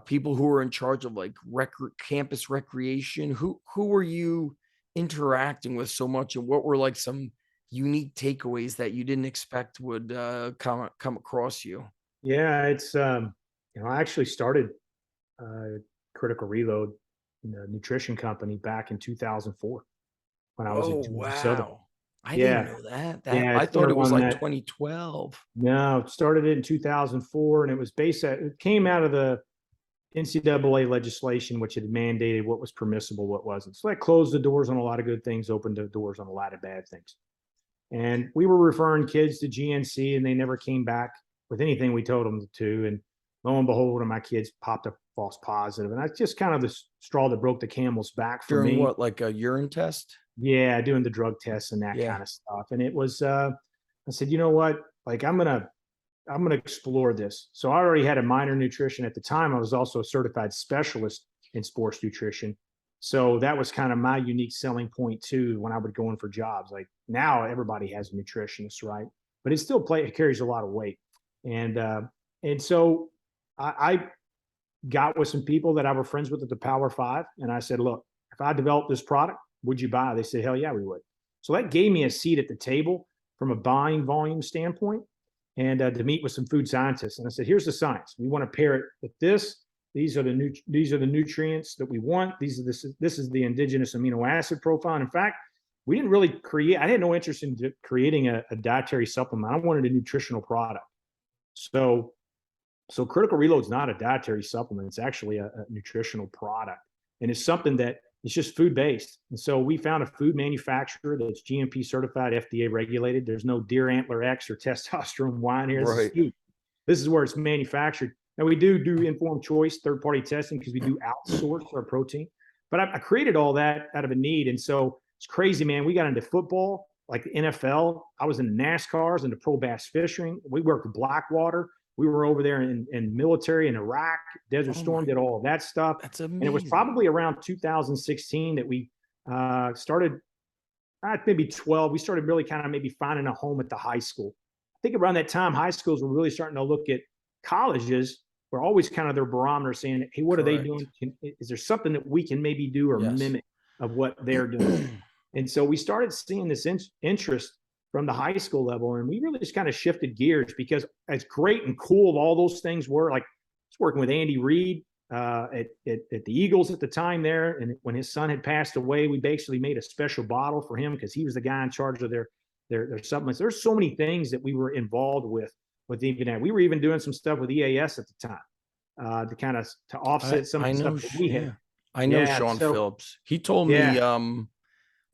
people who were in charge of like campus recreation? Who were you interacting with so much, and what were like some unique takeaways that you didn't expect would come across you? Yeah, it's I actually started Critical Reload, nutrition company, back in 2004 when I was at Oh, Georgia Southern. wow. I didn't Yeah, know that. yeah, I it's been thought it was around like that. 2012. No, it started in 2004, and it came out of the NCAA legislation, which had mandated what was permissible, what wasn't. So that closed the doors on a lot of good things, opened the doors on a lot of bad things. And we were referring kids to GNC, and they never came back with anything we told them to. And lo and behold, one of my kids popped a false positive, and that's just kind of the straw that broke the camel's back for During me. what, like a urine test? Yeah, doing the drug tests and that Yeah. kind of stuff. And it was, I said, you know what? Like, I'm gonna explore this. So I already had a minor in nutrition at the time. I was also a certified specialist in sports nutrition. So that was kind of my unique selling point too when I would go in for jobs. Like now everybody has a nutritionist, right? But it carries a lot of weight. And so I got with some people that I were friends with at the Power Five, and I said, look, if I develop this product, would you buy? They said, hell yeah, we would. So that gave me a seat at the table from a buying volume standpoint, and to meet with some food scientists. And I said, here's the science. We want to pair it with this. These are the nutrients that we want. This is the indigenous amino acid profile. And in fact, we didn't really create. I had no interest in creating a dietary supplement. I wanted a nutritional product. So Critical Reload is not a dietary supplement. It's actually a nutritional product, and it's something that it's just food based. And so we found a food manufacturer that's GMP certified, FDA regulated. There's no deer antler X or testosterone wine here. This is Right. food. This is where it's manufactured. Now we do informed choice, third party testing, because we do outsource our protein. But I created all that out of a need, and so it's crazy, man. We got into football, like the NFL. I was in NASCARs and the pro bass fishing. We worked with Blackwater. We were over there in military in Iraq, Desert Oh Storm, my, did all of that stuff. that's And it was amazing. probably around 2016 that we started, maybe 12. We started really kind of maybe finding a home at the high school. I think around that time, high schools were really starting to look at colleges. Were always kind of their barometer saying, hey, what are they Correct. doing? Is there something that we can maybe do or Yes. mimic of what they're doing? And so we started seeing this interest from the high school level. And we really just kind of shifted gears, because as great and cool all those things were, like I was working with Andy Reid at the Eagles at the time there. And when his son had passed away, we basically made a special bottle for him because he was the guy in charge of their supplements. There's so many things that we were involved with even that. We were even doing some stuff with EAS at the time to kind of to offset some of the stuff that we had. I know Sean Phillips. He told me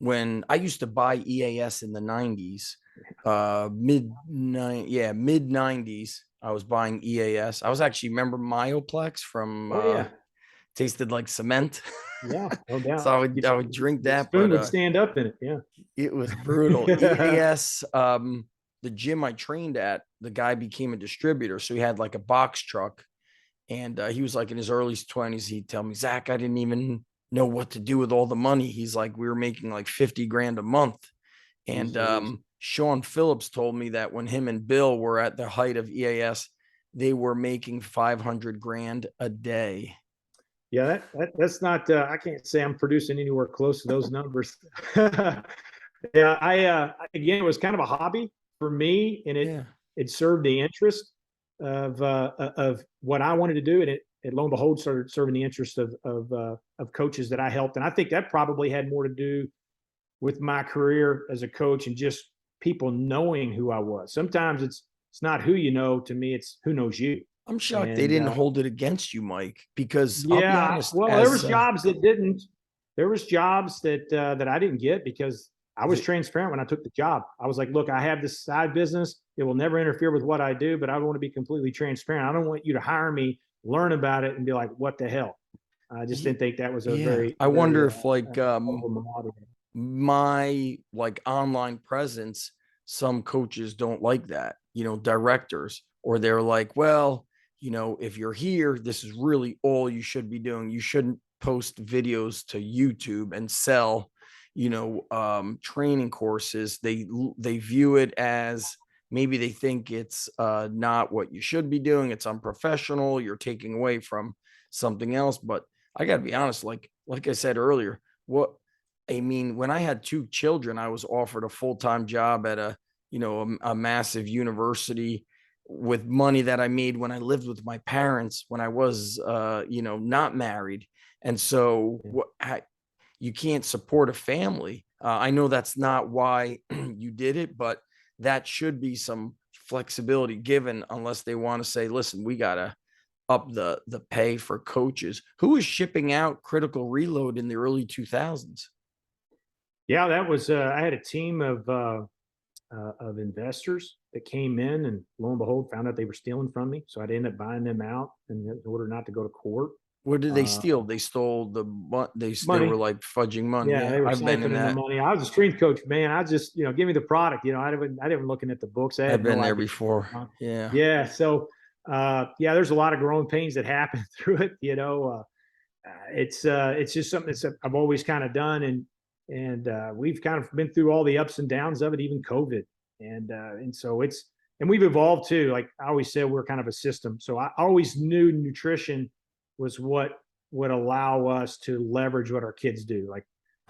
when I used to buy EAS in the 90s, mid 90s, I was buying EAS. I was actually, remember Myoplex from tasted like cement. Yeah, no doubt. So I would drink that, spoon would stand up in it. Yeah, it was brutal. EAS, the gym I trained at, the guy became a distributor, so he had like a box truck, and he was like in his early 20s. He'd tell me, Zach, I didn't even know what to do with all the money. He's like, we were making like 50 grand a month. And Sean Phillips told me that when him and Bill were at the height of EAS, they were making 500 grand a day. Yeah, that's not, I can't say I'm producing anywhere close to those numbers. Yeah, again, it was kind of a hobby for me, and it served the interest of what I wanted to do. And it lo and behold started serving the interest of coaches that I helped. And I think that probably had more to do with my career as a coach and just people knowing who I was. Sometimes it's not who you know. To me, it's who knows you. I'm shocked they didn't hold it against you, Mike, because I'll be honest, well, there was jobs that didn't. There was jobs that I didn't get because I was transparent when I took the job. I was like, look, I have this side business. It will never interfere with what I do, but I want to be completely transparent. I don't want you to hire me, learn about it, and be like, what the hell? I just didn't think that was a very. I wonder if like my like online presence, some coaches don't like that, directors, or they're like, well, if you're here, this is really all you should be doing. You shouldn't post videos to YouTube and sell, training courses. They view it as, maybe they think it's not what you should be doing. It's unprofessional. You're taking away from something else. But I got to be honest, like I said earlier, when I had 2 children, I was offered a full-time job at a massive university with money that I made when I lived with my parents, when I was, not married. And so you can't support a family. I know that's not why you did it, but that should be some flexibility given, unless they want to say, listen, we got to up the pay for coaches. Who was shipping out Critical Reload in the early 2000s? Yeah, that was, I had a team of investors that came in, and lo and behold, found out they were stealing from me. So I'd end up buying them out in order not to go to court. What did they steal? They stole the they were like fudging money. Yeah, they were siphoning the money. I was a strength coach, man. I just, give me the product. I didn't looking at the books. I've been there before. Yeah. Yeah. So, there's a lot of growing pains that happen through it. It's just something that I've always kind of done, and we've kind of been through all the ups and downs of it, even COVID, and so and we've evolved too. Like I always said, we're kind of a system. So I always knew nutrition was what would allow us to leverage what our kids do. Like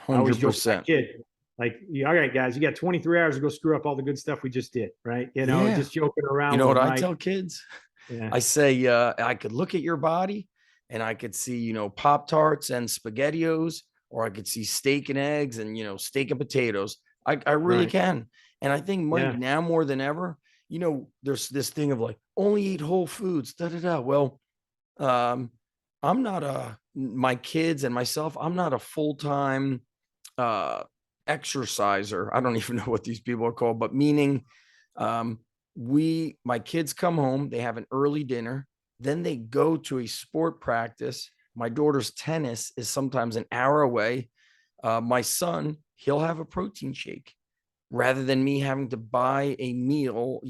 100%. Kid, like, all right, guys, you got 23 hours to go screw up all the good stuff we just did, right? Just joking around. You know what I tell kids? Yeah. I say, I could look at your body and I could see, Pop-Tarts and SpaghettiOs, or I could see steak and eggs and, steak and potatoes. I really can. And I think, Mike, now more than ever, there's this thing of like, only eat whole foods, Well, I'm not my kids and myself, I'm not a full-time exerciser. I don't even know what these people are called, but meaning my kids come home, they have an early dinner, then they go to a sport practice. My daughter's tennis is sometimes an hour away. My son, he'll have a protein shake rather than me having to buy a meal,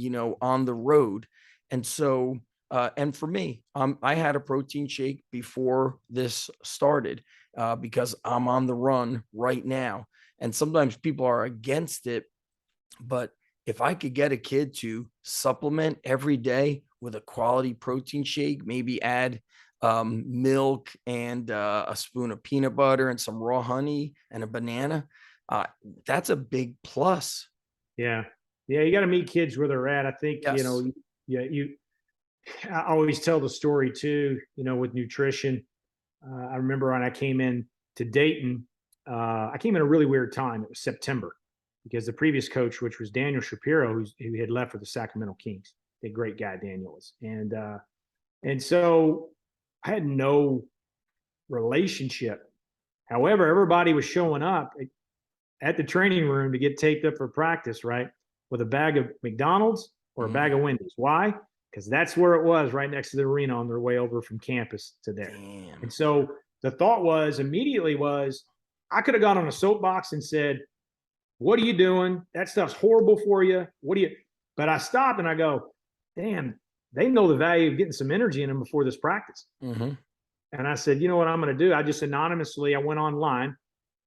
on the road. And so, and for me, I had a protein shake before this started because I'm on the run right now. And sometimes people are against it, but if I could get a kid to supplement every day with a quality protein shake, maybe add milk and a spoon of peanut butter and some raw honey and a banana, that's a big plus. Yeah. Yeah, you got to meet kids where they're at. I think, Yes. yeah, I always tell the story too, with nutrition. I remember when I came in to Dayton, I came in a really weird time. It was September because the previous coach, which was Daniel Shapiro, who had left for the Sacramento Kings, the great guy Daniel was, and so I had no relationship. However, everybody was showing up at the training room to get taped up for practice, right? With a bag of McDonald's or a bag of Wendy's. Why? Because that's where it was, right next to the arena on their way over from campus to there. Damn. And so the thought was immediately was I could have got on a soapbox and said, "What are you doing? That stuff's horrible for you. What do you?" But I stopped and I go, "Damn, they know the value of getting some energy in them before this practice." Mm-hmm. And I said, "You know what I'm going to do?" I just anonymously I went online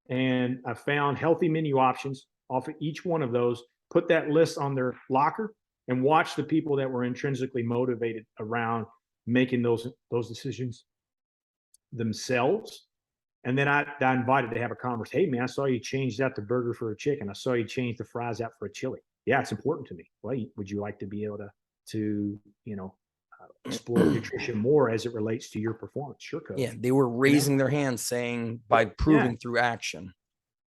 and I found healthy menu options off of each one of those, put that list on their locker, and watch the people that were intrinsically motivated around making those decisions themselves. And then I invited to have a conversation. Hey man, I saw you change that to burger for a chicken. I saw you change the fries out for a chili. Yeah, it's important to me. Well, would you like to be able to explore nutrition more as it relates to your performance? Sure, coach. Yeah, they were You know, raising their hands saying by yeah, proving through action.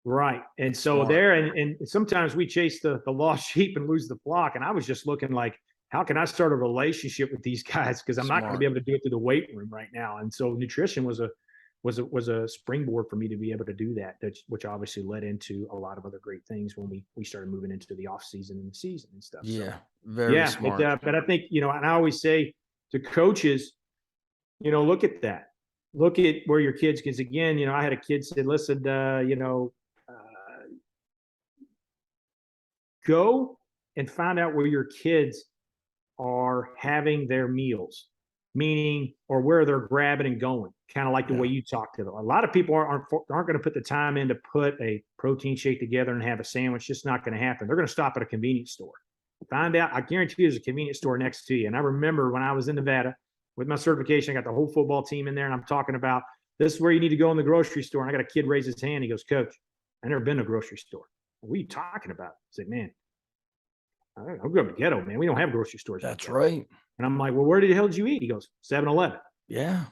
right. And It's so smart. there, and sometimes we chase the lost sheep and lose the flock. And I was just looking like, how can I start a relationship with these guys? Because I'm not going to be Smart. able to do it through the weight room right now. And so nutrition was a springboard for me to be able to do that, which obviously led into a lot of other great things when we started moving into the off season and the season and stuff. So Yeah, very yeah, smart. but I think, and I always say to coaches, look at that. Look at where your kids, because again, I had a kid said, listen, go and find out where your kids are having their meals, meaning, or where they're grabbing and going, kind of like the Yeah. way you talk to them. A lot of people aren't going to put the time in to put a protein shake together and have a sandwich. Just not going to happen. They're going to stop at a convenience store. Find out. I guarantee you there's a convenience store next to you. And I remember when I was in Nevada with my certification, I got the whole football team in there, and I'm talking about this is where you need to go in the grocery store. And I got a kid raise his hand. He goes, "Coach, I've never been to a grocery store." What are you talking about? I said, "Man, I'm going to ghetto, man. We don't have grocery stores." That's right. And I'm like, "Well, where the hell did you eat?" He goes, 7-Eleven. Yeah.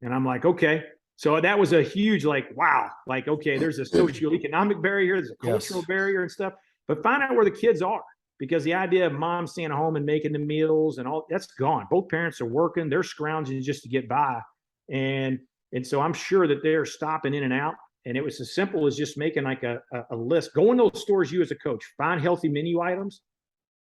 And I'm like, "Okay." So that was a huge, like, wow, like, okay, there's a socioeconomic barrier, there's a cultural Yes. barrier and stuff. But find out where the kids are, because the idea of mom staying at home and making the meals and all that's gone. Both parents are working, they're scrounging just to get by. And and so I'm sure that they're stopping in and out. And it was as simple as just making like a list. Go in those stores, you as a coach, find healthy menu items,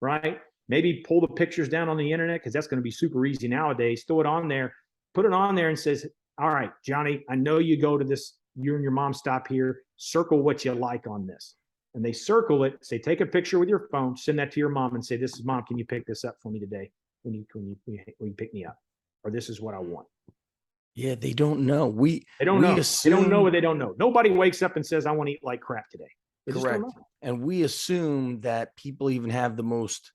right? Maybe pull the pictures down on the internet, because that's going to be super easy nowadays. Throw it on there, put it on there and says, "All right, Johnny, I know you go to this, you and your mom stop here, circle what you like on this." And they circle it, say, take a picture with your phone, send that to your mom and say, "This is mom, can you pick this up for me today when you pick me up? Or this is what I want." Yeah, they don't know. They don't We know. They don't know assume. what they don't know. Nobody wakes up and says, "I want to eat like crap today." They just don't Correct. know. And we assume that people even have the most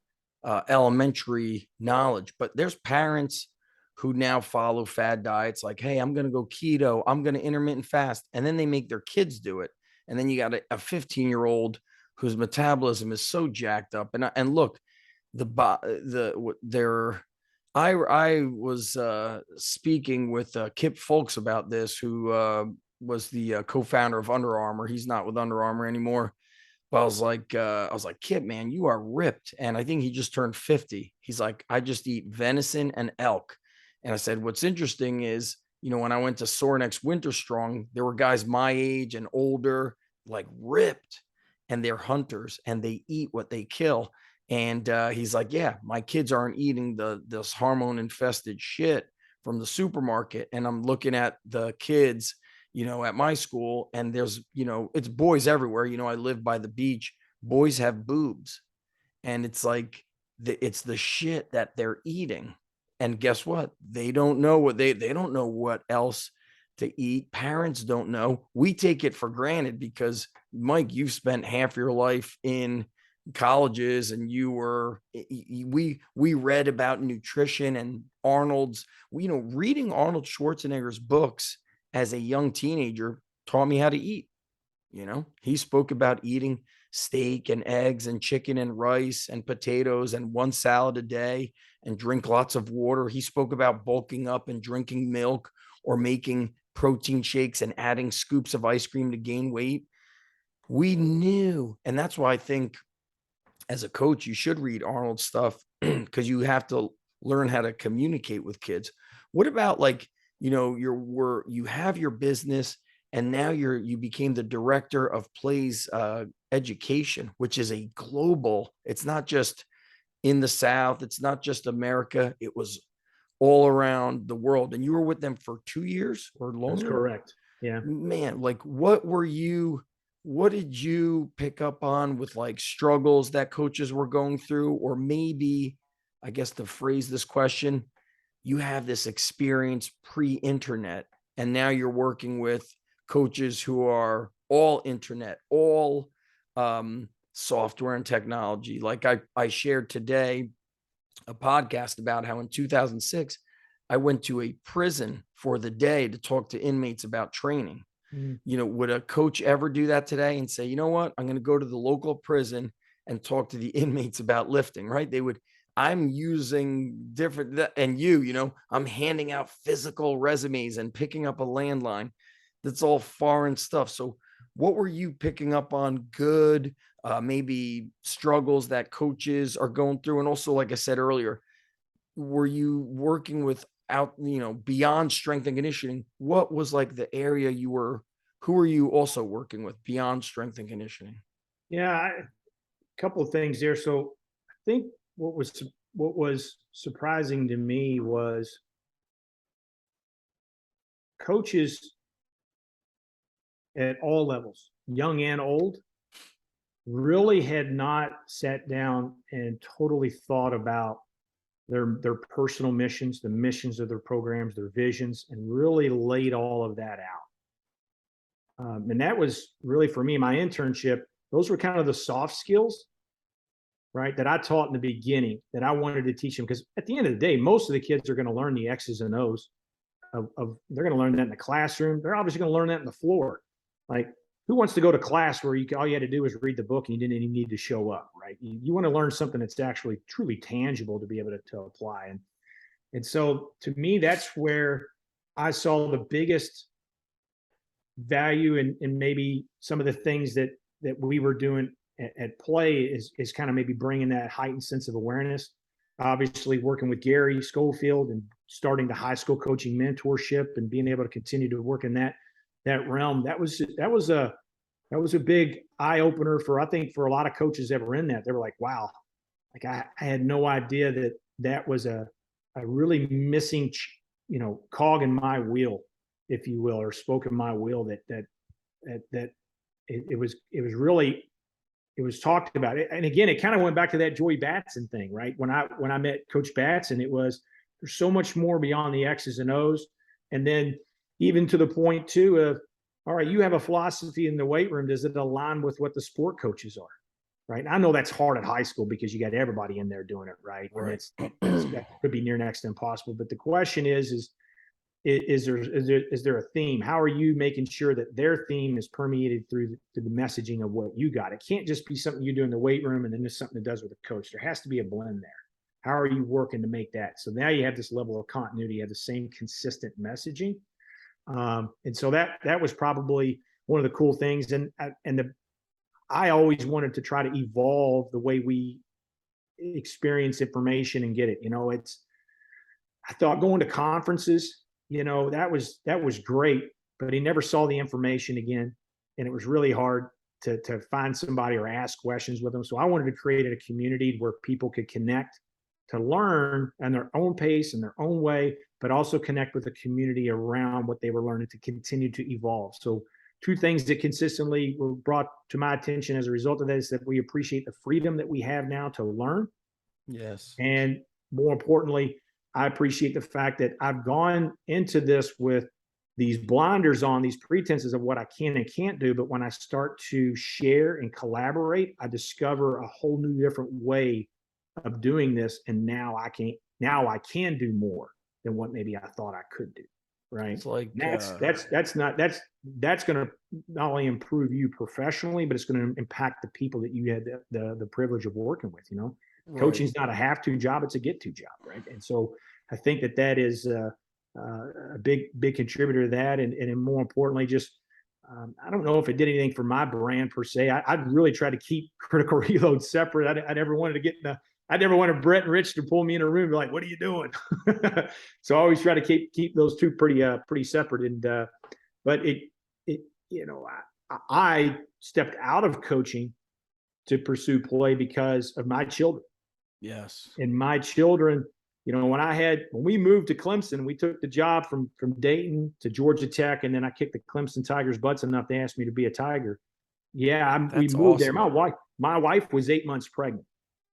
elementary knowledge, but there's parents who now follow fad diets like, hey, I'm going to go keto, I'm going to intermittent fast. And then they make their kids do it. And then you got a 15-year-old whose metabolism is so jacked up. And look, I was speaking with Kip Folks about this, who was the co-founder of Under Armour. He's not with Under Armour anymore. But I was like, Kip, man, you are ripped. And I think he just turned 50. He's like, I just eat venison and elk. And I said, what's interesting is, when I went to Sorenex Winter Strong, there were guys my age and older, like ripped, and they're hunters and they eat what they kill. And he's like, yeah, my kids aren't eating this hormone infested shit from the supermarket. And I'm looking at the kids, at my school, and there's, it's boys everywhere. I live by the beach. Boys have boobs, and it's like it's the shit that they're eating. And guess what? They don't know they don't know what else to eat. Parents don't know. We take it for granted because, Mike, you've spent half your life in colleges, and we read about nutrition and Arnold's, reading Arnold Schwarzenegger's books as a young teenager taught me how to eat. He spoke about eating steak and eggs and chicken and rice and potatoes and one salad a day and drink lots of water. He spoke about bulking up and drinking milk or making protein shakes and adding scoops of ice cream to gain weight. We knew. And that's why I think as a coach, you should read Arnold's stuff because you have to learn how to communicate with kids. What about like, you have your business and now you became the director of plays education, which is a global, it's not just in the South, it's not just America, it was all around the world. And you were with them for 2 years or longer? That's correct. Yeah. Man, like what did you pick up on with like struggles that coaches were going through? Or maybe, I guess to phrase this question, you have this experience pre-internet and now you're working with coaches who are all internet, all software and technology. Like I shared today a podcast about how in 2006, I went to a prison for the day to talk to inmates about training. Would a coach ever do that today and say, you know what, I'm going to go to the local prison and talk to the inmates about lifting, right? They would, I'm using different, and I'm handing out physical resumes and picking up a landline. That's all foreign stuff. So what were you picking up on good, maybe struggles that coaches are going through? And also, like I said earlier, were you working with beyond strength and conditioning? What was like the area who were you also working with beyond strength and conditioning? Yeah, a couple of things there. So I think what was surprising to me was coaches at all levels, young and old, really had not sat down and totally thought about their personal missions, the missions of their programs, their visions, and really laid all of that out. And that was really, for me, my internship, those were kind of the soft skills, right, that I taught in the beginning that I wanted to teach them. Because at the end of the day, most of the kids are going to learn the X's and O's they're going to learn that in the classroom. They're obviously going to learn that in the floor. Like, who wants to go to class where all you had to do was read the book and you didn't even need to show up, right? You want to learn something that's actually truly tangible to be able to apply. And so to me, that's where I saw the biggest value in maybe some of the things that we were doing at play is kind of maybe bringing that heightened sense of awareness. Obviously working with Gary Schofield and starting the high school coaching mentorship and being able to continue to work in that realm. That was a big eye opener for, I think, for a lot of coaches that were in that. They were like, wow, like I had no idea that was a really missing, cog in my wheel, if you will, or spoke in my wheel that it was really, it was talked about. And again, it kind of went back to that Joey Batson thing, right? When I met Coach Batson, it was, there's so much more beyond the X's and O's. And then even to the point too of, all right, you have a philosophy in the weight room. Does it align with what the sport coaches are? Right. And I know that's hard at high school because you got everybody in there doing it. Right. Right. And that could be near next to impossible. But the question is there a theme? How are you making sure that their theme is permeated through the messaging of what you got? It can't just be something you do in the weight room and then there's something that does with a coach. There has to be a blend there. How are you working to make that? So now you have this level of continuity. You have the same consistent messaging. And so that was probably one of the cool things. I always wanted to try to evolve the way we experience information and get it. I thought going to conferences, that was great, but he never saw the information again. And it was really hard to find somebody or ask questions with them. So I wanted to create a community where people could connect to learn on their own pace and their own way, but also connect with the community around what they were learning to continue to evolve. So two things that consistently were brought to my attention as a result of that is that we appreciate the freedom that we have now to learn. Yes. And more importantly, I appreciate the fact that I've gone into this with these blinders on, these pretenses of what I can and can't do. But when I start to share and collaborate, I discover a whole new different way of doing this. And now I can do more than what maybe I thought I could do. Right. It's like, That's going to not only improve you professionally, but it's going to impact the people that you had the privilege of working with. right. Coaching's not a have to job; it's a get to job, right? And so I think that is a big contributor to that, and more importantly, just I don't know if it did anything for my brand per se. I'd really try to keep Critical Reload separate. I never wanted to get in the I never wanted Brett and Rich to pull me in a room and be like, "What are you doing?" So I always try to keep those two pretty separate. And but it I stepped out of coaching to pursue play because of my children. Yes. And my children, when we moved to Clemson, we took the job from Dayton to Georgia Tech, and then I kicked the Clemson Tigers' butts enough they asked me to be a Tiger. Yeah, we That's moved there. awesome. My wife was 8 months pregnant.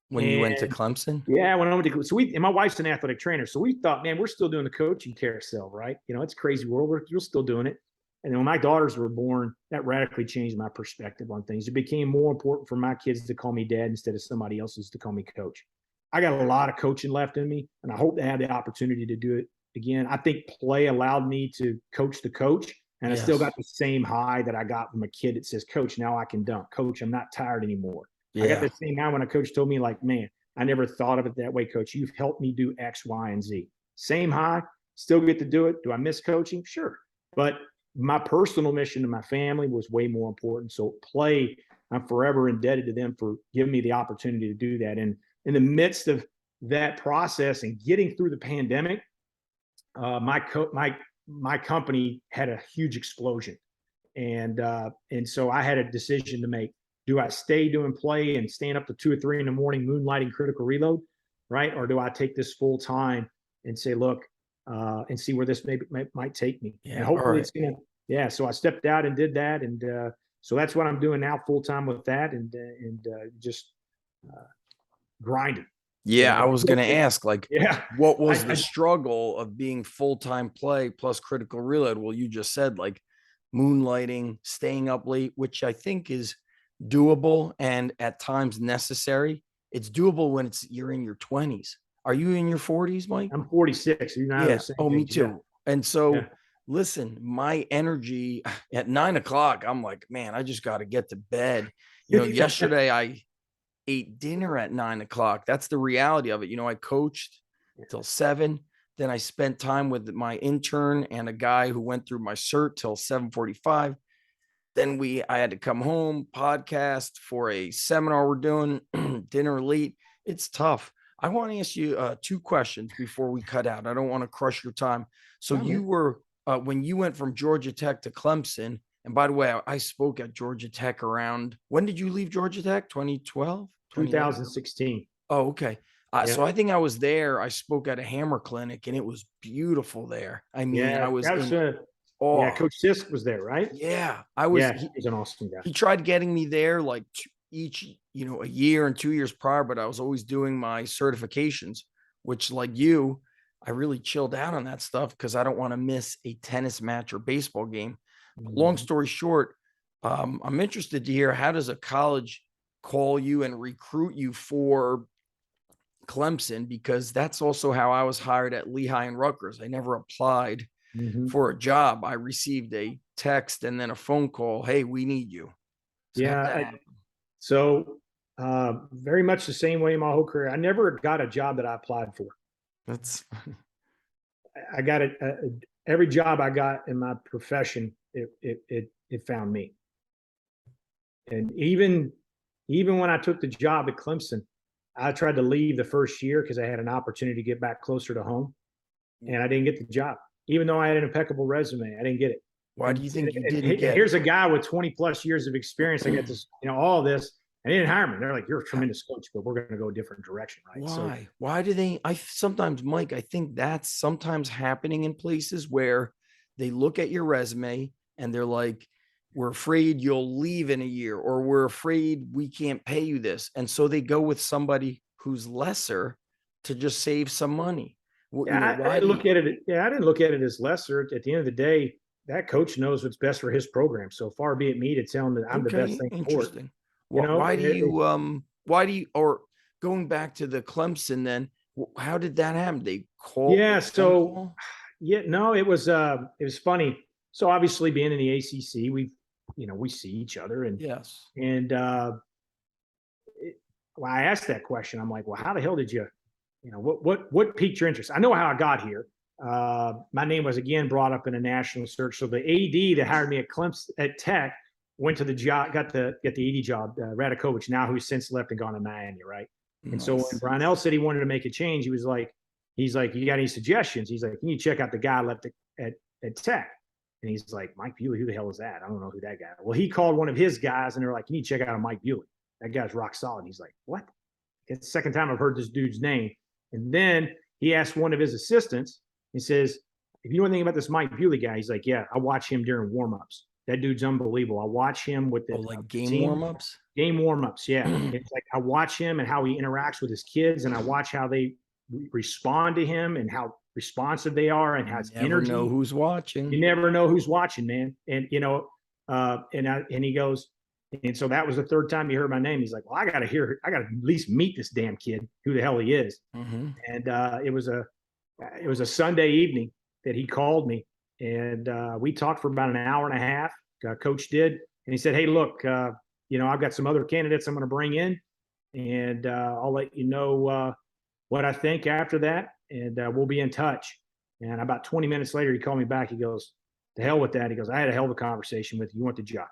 When you went to And Clemson? yeah, when I went to and my wife's an athletic trainer, so we thought, man, we're still doing the coaching carousel, right? It's a crazy world. We're still doing it. And then when my daughters were born, that radically changed my perspective on things. It became more important for my kids to call me dad instead of somebody else's to call me coach. I got a lot of coaching left in me, and I hope to have the opportunity to do it again. I think play allowed me to coach the coach, and I still Yes. got the same high that I got from a kid that says, "Coach, now I can dunk. Coach, I'm not tired anymore." I got Yeah. the same now when a coach told me, like, "Man, I never thought of it that way, Coach. You've helped me do X, Y, and Z." Same high, still get to do it. Do I miss coaching? Sure. But my personal mission to my family was way more important. So play, I'm forever indebted to them for giving me the opportunity to do that. And in the midst of that process and getting through the pandemic, my company had a huge explosion, and so I had a decision to make. Do I stay doing play and staying up to 2 or 3 in the morning moonlighting Critical Reload, right? Or do I take this full time and say, look, and see where this might take me? And Yeah. All hopefully right. it's gonna. Yeah. So I stepped out and did that, and so that's what I'm doing now, full time with that, and just grinding. Yeah. I was going to ask, like, Yeah. what was the I struggle of being full-time play plus Critical Reload? Well, you just said, like, moonlighting, staying up late, which I think is doable and at times necessary. It's doable when you're in your 20s. Are you in your 40s, Mike? I'm 46. You're not the Yeah. same Oh, me age. Yeah. too. And Yeah. so, listen, my energy at 9 o'clock, I'm like, man, I just got to get to bed. Yesterday I ate dinner at 9 o'clock. That's the reality of it. I coached till 7. Then I spent time with my intern and a guy who went through my cert till 7:45. Then I had to come home, podcast for a seminar we're doing, dinner late. It's tough. I want to ask you 2 questions before we cut out. I don't want to crush your time. So No, you man. were when you went from Georgia Tech to Clemson, and by the way, I spoke at Georgia Tech around, when did you leave Georgia Tech? 2012, 2011? 2016. Oh, okay. Yeah. So I think I was there. I spoke at a hammer clinic, and it was beautiful there. I mean, Yeah. I was That was, in yeah. awe. Coach Sisk was there, right? Yeah, I was. Yeah. He's an awesome guy. He tried getting me there like each, a year and 2 years prior, but I was always doing my certifications, which, like you, I really chilled out on that stuff because I don't want to miss a tennis match or baseball game. But long Mhm. story short, I'm interested to hear, how does a college call you and recruit you for Clemson? Because that's also how I was hired at Lehigh and Rutgers. I never applied Mhm. for a job. I received a text and then a phone call. Hey, we need you. So how'd that Yeah. happen? So very much the same way my whole career. I never got a job that I applied for. That's I got it. Every job I got in my profession, it found me. And even when I took the job at Clemson, I tried to leave the first year because I had an opportunity to get back closer to home, and I didn't get the job, even though I had an impeccable resume. I didn't get it. why do And, you think you and, didn't and get it? here's a guy with 20 plus years of experience. I got this, all this, and they didn't hire me. They're like, "You're a tremendous coach, but we're going to go a different direction, right?" So Why? Why do they? I sometimes, Mike, I think that's sometimes happening in places where they look at your resume and they're like, we're afraid you'll leave in a year, or we're afraid we can't pay you this. And so they go with somebody who's lesser to just save some money. Well, yeah, I why didn't do you? look at it. Yeah, I didn't look at it as lesser. At the end of the day, that coach knows what's best for his program. So far be it me to tell him that I'm the best Okay, thing for it. interesting. You know, Why do you or going back to the Clemson then, how did that happen? They called yeah. phone So call? Yeah, no, it was funny. So obviously being in the ACC, we see each other Yes. and when I asked that question, I'm like, well, how the hell did you, what piqued your interest? I know how I got here. My name was again brought up in a national search. So the AD that hired me at Clemson at Tech went to the job, got the AD job, Radakovich, now who's since left and gone to Miami, right? And so when Nice. Brownell said he wanted to make a change, he's like, you got any suggestions? He's like, you need to check out the guy left at Tech. And he's like, Mike Bewley, who the hell is that? I don't know who that guy is. Well, he called one of his guys and they're like, you need to check out Mike Bewley. That guy's rock solid. He's like, what? It's the second time I've heard this dude's name. And then he asked one of his assistants, he says, if you know anything about this Mike Bewley guy, he's like, yeah, I watch him during warmups. That dude's unbelievable. I watch him with the Like game team. warmups. Game warmups, yeah. It's like I watch him and how he interacts with his kids, and I watch how they respond to him and how responsive they are and how his Never energy. know who's watching. You never know who's watching, man. And and he goes, and so that was the third time he heard my name. He's like, well, I got to at least meet this damn kid, who the hell he is. Mm-hmm. And it was a Sunday evening that he called me, and we talked for about an hour and a half. Coach did, and he said, hey, look, I've got some other candidates I'm going to bring in, and I'll let you know what I think after that, and we'll be in touch. And about 20 minutes later, he called me back. He goes, to hell with that. He goes, I had a hell of a conversation with you. You want the job?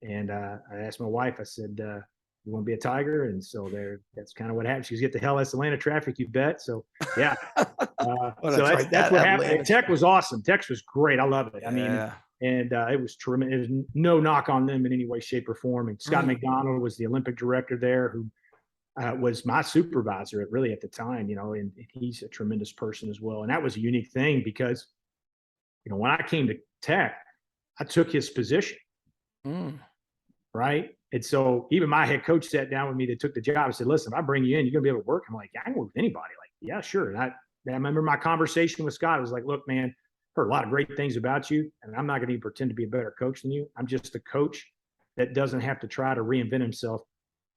And I asked my wife, I said, you want to be a Tiger? And so that's kind of what happened. She goes, get the hell out of Atlanta traffic, you bet. So, yeah. That's what happened. Tech was awesome. Tech was great. I love it. Yeah. I mean, and it was tremendous. It was no knock on them in any way, shape, or form. And Scott McDonald was the Olympic director there, who was my supervisor at the time, and he's a tremendous person as well. And that was a unique thing because, when I came to Tech, I took his position. Right. And so even my head coach sat down with me that took the job and said, listen, if I bring you in, you're going to be able to work. I'm like, I can work with anybody. Like, yeah, sure. And I remember my conversation with Scott. I was like, look, man, heard a lot of great things about you, and I'm not going to even pretend to be a better coach than you. I'm just a coach that doesn't have to try to reinvent himself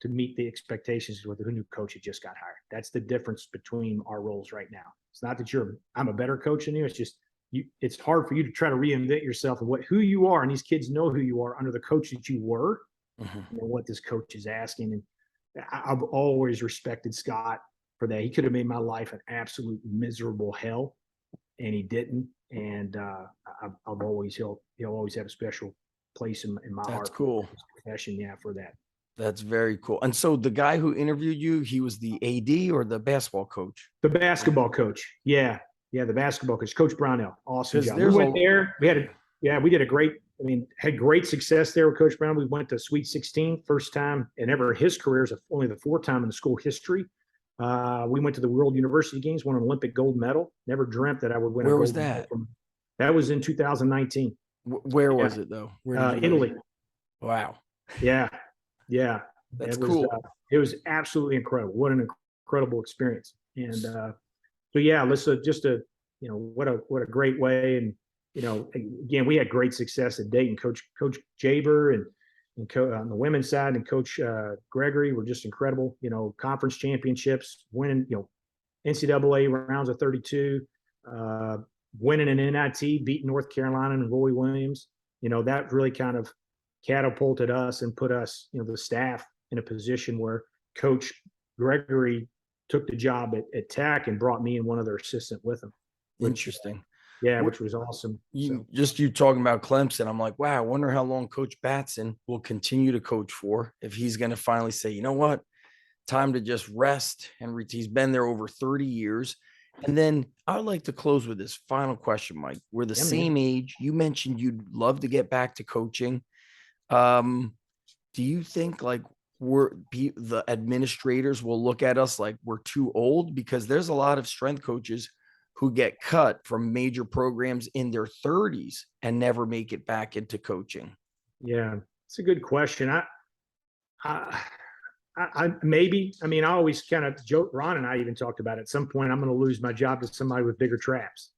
to meet the expectations with the new coach that just got hired. That's the difference between our roles right now. It's not that I'm a better coach than you. It's just it's hard for you to try to reinvent yourself and who you are. And these kids know who you are under the coach that you were, what this coach is asking. And I've always respected Scott for that. He could have made my life an absolute miserable hell, and he didn't. And I've always he'll always have a special place in my heart. That's cool. For his profession, for that. That's very cool. And so the guy who interviewed you, he was the AD or the basketball coach? The basketball coach. Yeah, the basketball coach, Coach Brownell. Awesome job. We went there. We did had great success there with Coach Brown. We went to Sweet 16, first time in ever his career, is only the fourth time in the school history. We went to the World University Games, won an Olympic gold medal. Never dreamt that I would win. Where was that? That was in 2019. Where was it though? Italy. Wow. Yeah. That's cool. It was absolutely incredible. What an incredible experience. And what a great way. And again, we had great success at Dayton. Coach Jaber and on the women's side, and Coach Gregory were just incredible. Conference championships, winning NCAA rounds of 32, winning an NIT, beating North Carolina and Roy Williams. That really kind of catapulted us and put us, the staff, in a position where Coach Gregory took the job at Tech and brought me and one other assistant with him. Interesting. Yeah, which was awesome. You talking about Clemson, I'm like, wow, I wonder how long Coach Batson will continue to coach for, if he's going to finally say, you know what, time to just rest. And he's been there over 30 years. And then I would like to close with this final question, Mike. We're the same age. You mentioned you'd love to get back to coaching. Do you think the administrators will look at us like we're too old? Because there's a lot of strength coaches who get cut from major programs in their 30s and never make it back into coaching. Yeah, it's a good question. I maybe, I always kind of joke, Ron and I even talked about it. At some point, I'm going to lose my job to somebody with bigger traps,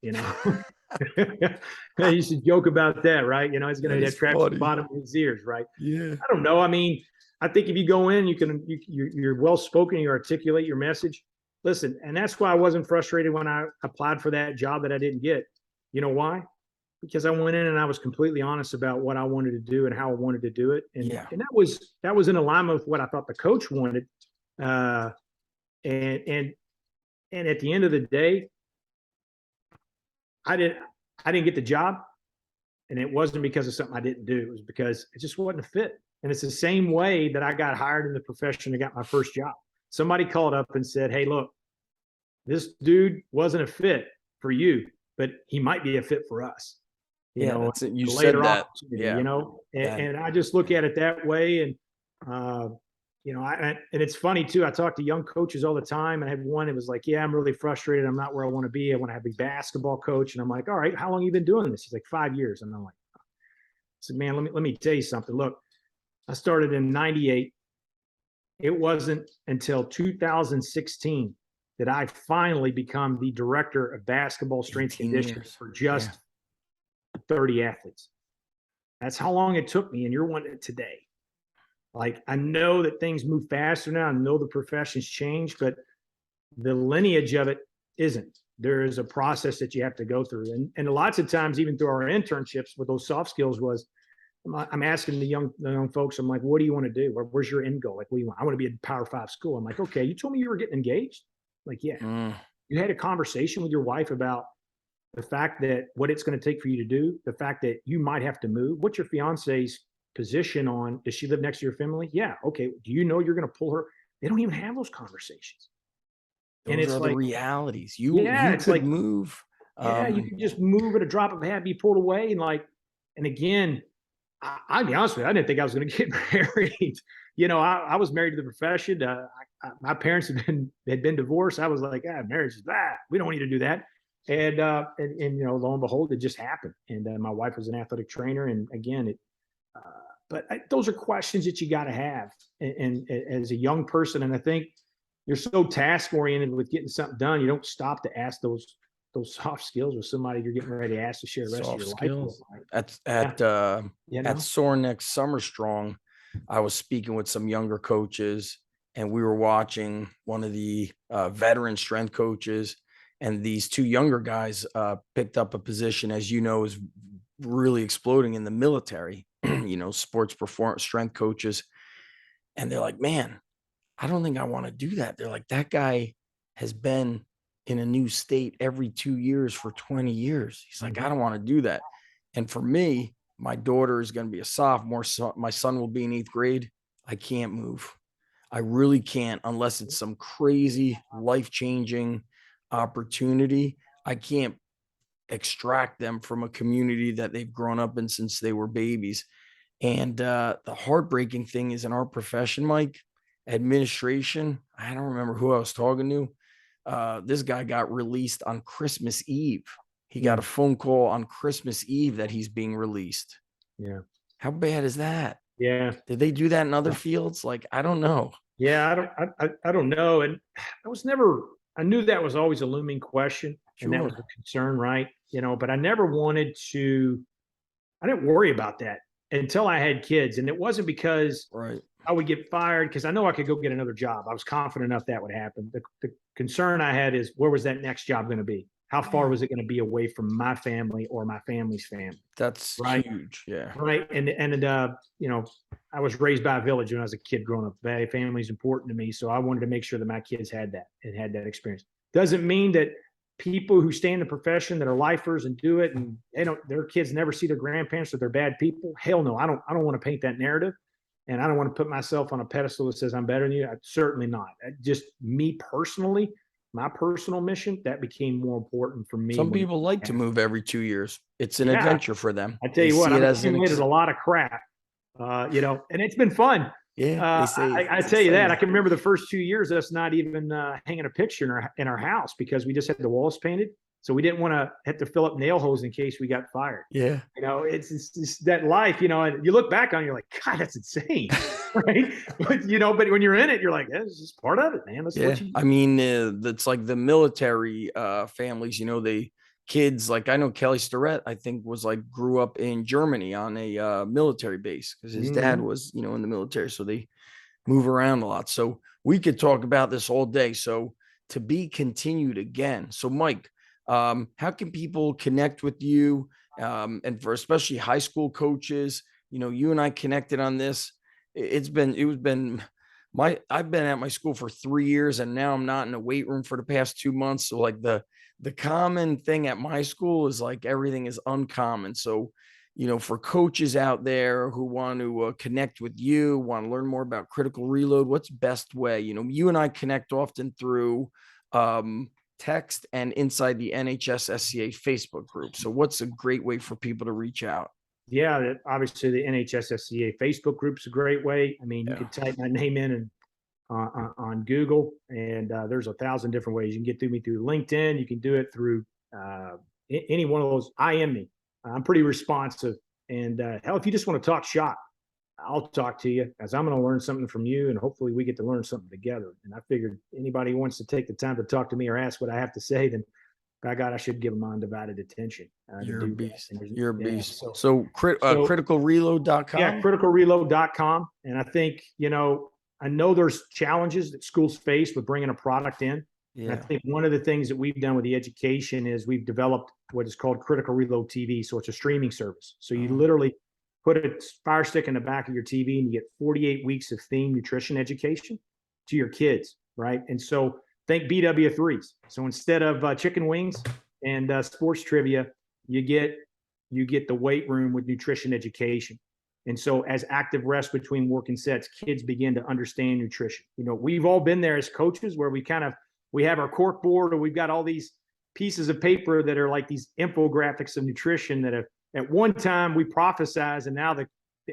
I used to joke about that, right? He's going to have traps at the bottom of his ears, right? Yeah. I don't know. I think if you go in, you're well-spoken, you articulate your message. Listen, and that's why I wasn't frustrated when I applied for that job that I didn't get. You know why? Because I went in and I was completely honest about what I wanted to do and how I wanted to do it. Yeah. And that was in alignment with what I thought the coach wanted. Uh, and, and, and at the end of the day, I didn't, I didn't get the job, and it wasn't because of something I didn't do. It was because it just wasn't a fit. And it's the same way that I got hired in the profession and got my first job. Somebody called up and said, "Hey, look, this dude wasn't a fit for you, but he might be a fit for us." You Yeah, know, that's it. You said later that. opportunity, Yeah. you know, That, and I just look at it that way. And, uh, you know, and it's funny too. I talk to young coaches all the time, and I had one that was like, "Yeah, I'm really frustrated. I'm not where I want to be. I want to have a basketball coach." And I'm like, "All right, how long have you been doing this?" He's like, 5 years. And I'm like, I said, "Man, let me tell you something. Look, I started in '98. It wasn't until 2016 that I finally become the director of basketball strength 18 conditioning years. for Yeah. just 30 athletes. That's how long it took me, and you're one today. Like, I know that things move faster now. I know the profession's changed, but the lineage of it isn't. There is a process that you have to go through. And lots of times, even through our internships with those soft skills, was I'm asking the young folks, I'm like, "What do you want to do? Where's your end goal? Like, what do you want?" "I want to be a Power Five school." I'm like, "Okay, you told me you were getting engaged." Like, "Yeah." Mm, "You had a conversation with your wife about the fact that what it's going to take for you to do, the fact that you might have to move? What's your fiance's position on? Does she live next to your family?" "Yeah." "Okay. Do you know you're going to pull her?" They don't even have those conversations. And those it's are the like, realities. yeah, You it's could like, move. yeah, you can just move at a drop of a hat, be pulled away. And like, and again, I'll be honest with you, I didn't think I was going to get married. You know, I was married to the profession. My parents had been divorced. I was like, marriage is that. We don't need to do that. And you know, lo and behold, it just happened. And my wife was an athletic trainer. And again, uh, those are questions that you got to have. And as a young person, and I think you're so task oriented with getting something done, you don't stop to ask those soft skills with somebody you're getting ready to ask to share the rest of soft your life with. skills. Right? Yeah, you At know. Sore Neck Summer Strong, I was speaking with some younger coaches, and we were watching one of the veteran strength coaches, and these two younger guys picked up a position, as you know, is really exploding in the military. You know, sports performance strength coaches, and they're like, "Man, I don't think I want to do that." They're like, "That guy has been in a new state every 2 years for 20 years." He's like, "I Mhm. don't want to do that." And for me, my daughter is going to be a sophomore. So my son will be in 8th grade. I can't move. I really can't unless it's some crazy life changing opportunity. I can't extract them from a community that they've grown up in since they were babies. And the heartbreaking thing is in our profession, Mike, administration. I don't remember who I was talking to. This guy got released on Christmas Eve. He got a Mm, phone call on Christmas Eve that he's being released. yeah, How bad is that? yeah, Did they do that in other fields? Like, I don't know. yeah. I don't know. And I was never. I knew that was always a looming question, and that was Sure. a concern, right? You know, but I never wanted to. I didn't worry about that until I had kids, and it wasn't because Right. I would get fired, because I know I could go get another job. I was confident enough that would happen. The concern I had is, where was that next job going to be? How far Yeah. was it going to be away from my family or my family's family? That's Right. huge. Yeah. Right. And you know, I was raised by a village when I was a kid growing up. Family is important to me. So I wanted to make sure that my kids had that and had that experience. Doesn't mean that people who stay in the profession that are lifers and do it and their kids never see their grandparents or they're bad people. Hell no. I don't want to paint that narrative. And I don't want to put myself on a pedestal that says I'm better than you. Certainly not. Just me personally, my personal mission, that became more important for me Some when people like it to happened. move every 2 years. It's an Yeah, adventure for them. I tell They you what, see it I've as accumulated a lot of crap, you know, and it's been fun. yeah, they say I it's tell you that. I exciting. can remember the first 2 years us not even hanging a picture in our house because we just had the walls painted, so we didn't want to have to fill up nail holes in case we got fired. Yeah. You know, it's that life. You know, and you look back on it, you're like, God, that's insane, right? But you know, but when you're in it, you're like, this is part of it, man. That's what Yeah, you. I mean, that's like the military families. You know, they kids like I know Kelly Starrett. I think was like grew up in Germany on a military base because his dad Mm-hmm. was in the military, so they move around a lot. So we could talk about this all day. So to be continued again. So Mike, How can people connect with you? And for especially high school coaches, you and I connected on this. It was been I've been at my school for 3 years, and now I'm not in a weight room for the past 2 months. So like the common thing at my school is like everything is uncommon. So, for coaches out there who want to connect with you, want to learn more about Critical Reload, what's best way? You and I connect often through text and inside the NHS SCA Facebook group. So what's a great way for people to reach out? Yeah, obviously the NHSSCA Facebook group's a great way. I mean, you Yeah. could type my name in and on Google, and there's 1,000 different ways. You can get through me through LinkedIn. You can do it through any one of those. IM me. I'm pretty responsive. And hell, if you just want to talk shop, I'll talk to you, as I'm going to learn something from you, and hopefully we get to learn something together. And I figured anybody who wants to take the time to talk to me or ask what I have to say, then by God, I should give them undivided attention to You're a do that. beast. And You're a yeah, beast. So so yeah, criticalreload.com. criticalreload.com. And I think, I know there's challenges that schools face with bringing a product in. And I Yeah. think one of the things that we've done with the education is we've developed what is called Critical Reload TV. So it's a streaming service. So you Oh, literally put a fire stick in the back of your TV and you get 48 weeks of themed nutrition education to your kids, right? And so think BW3s. So instead of chicken wings and sports trivia, you get the weight room with nutrition education. And so as active rest between working sets, kids begin to understand nutrition. We've all been there as coaches where we have our cork board, or we've got all these pieces of paper that are like these infographics of nutrition that have, at one time we prophesize, and now the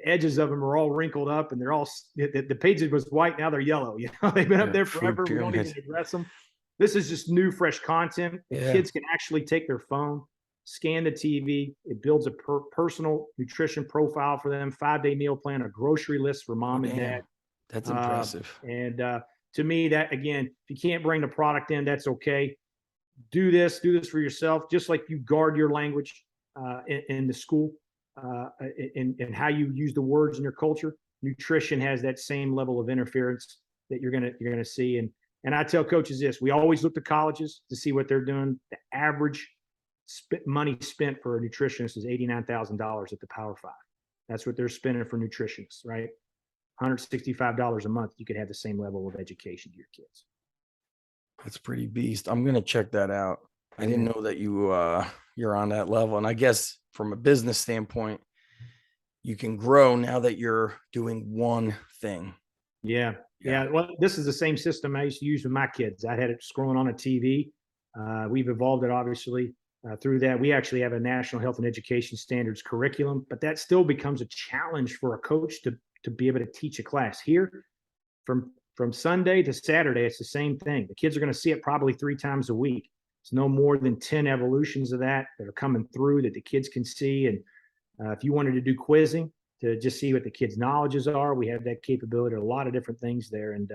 edges of them are all wrinkled up and they're all, the pages was white, now they're yellow. They've been up yeah. there Food forever. We don't even pyramid. address them. This is just new, fresh content that Yeah. kids can actually take their phone, scan the TV. It builds a personal nutrition profile for them, 5-day meal plan, a grocery list for Oh, mom and dad. damn. That's impressive. And to me, that again, if you can't bring the product in, that's okay. Do this for yourself, just like you guard your language in the school, and how you use the words in your culture. Nutrition has that same level of interference that you're gonna see. And I tell coaches this: we always look to colleges to see what they're doing. The average money spent for a nutritionist is $89,000 at the Power Five. That's what they're spending for nutritionists, right? $165 a month. You could have the same level of education to your kids. That's pretty beast. I'm gonna check that out. I didn't Yeah. know that you're on that level. And I guess from a business standpoint, you can grow now that you're doing one thing. Yeah. Yeah. Yeah. Well, this is the same system I used to use with my kids. I had it scrolling on a TV. We've evolved it, obviously, through that. We actually have a national health and education standards curriculum, but that still becomes a challenge for a coach to be able to teach a class here from Sunday to Saturday. It's the same thing. The kids are going to see it probably 3 times a week. It's no more than 10 evolutions of that are coming through that the kids can see. And if you wanted to do quizzing to just see what the kids' knowledges are, we have that capability. A lot of different things there. And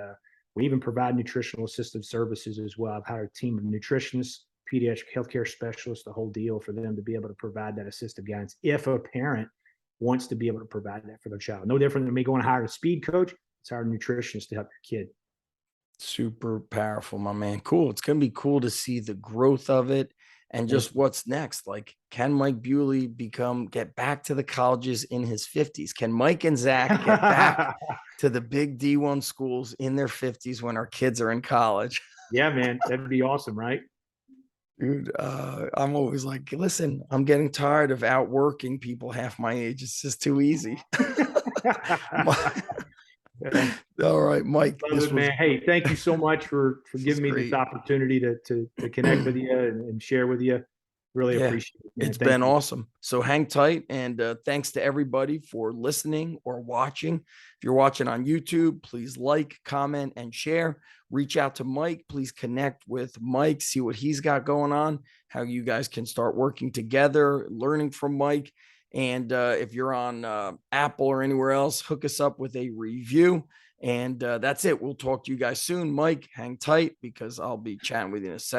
we even provide nutritional assistive services as well. I've hired a team of nutritionists, pediatric healthcare specialists, the whole deal, for them to be able to provide that assistive guidance if a parent wants to be able to provide that for their child. No different than me going to hire a speed coach. It's hire a nutritionist to help your kid. Super powerful, my man. Cool. It's gonna be cool to see the growth of it and Thank just you. what's next. Like, can Mike Bewley get back to the colleges in his 50s? Can Mike and Zach get back to the big D1 schools in their 50s when our kids are in college? Yeah, man, that'd be awesome, right? Dude, I'm always like, listen, I'm getting tired of outworking people half my age. It's just too easy. Yeah, All right, Mike, love this it, was man. Hey, thank you so much for this was giving me this great. opportunity to connect with you and share with you. Really Yeah, appreciate it, man. it's Thank been you. awesome. So hang tight, and thanks to everybody for listening or watching. If you're watching on YouTube, please like, comment, and share. Reach out to Mike. Please connect with Mike, see what he's got going on, how you guys can start working together, learning from Mike. And if you're on Apple or anywhere else, hook us up with a review. And that's it. We'll talk to you guys soon. Mike, hang tight because I'll be chatting with you in a second.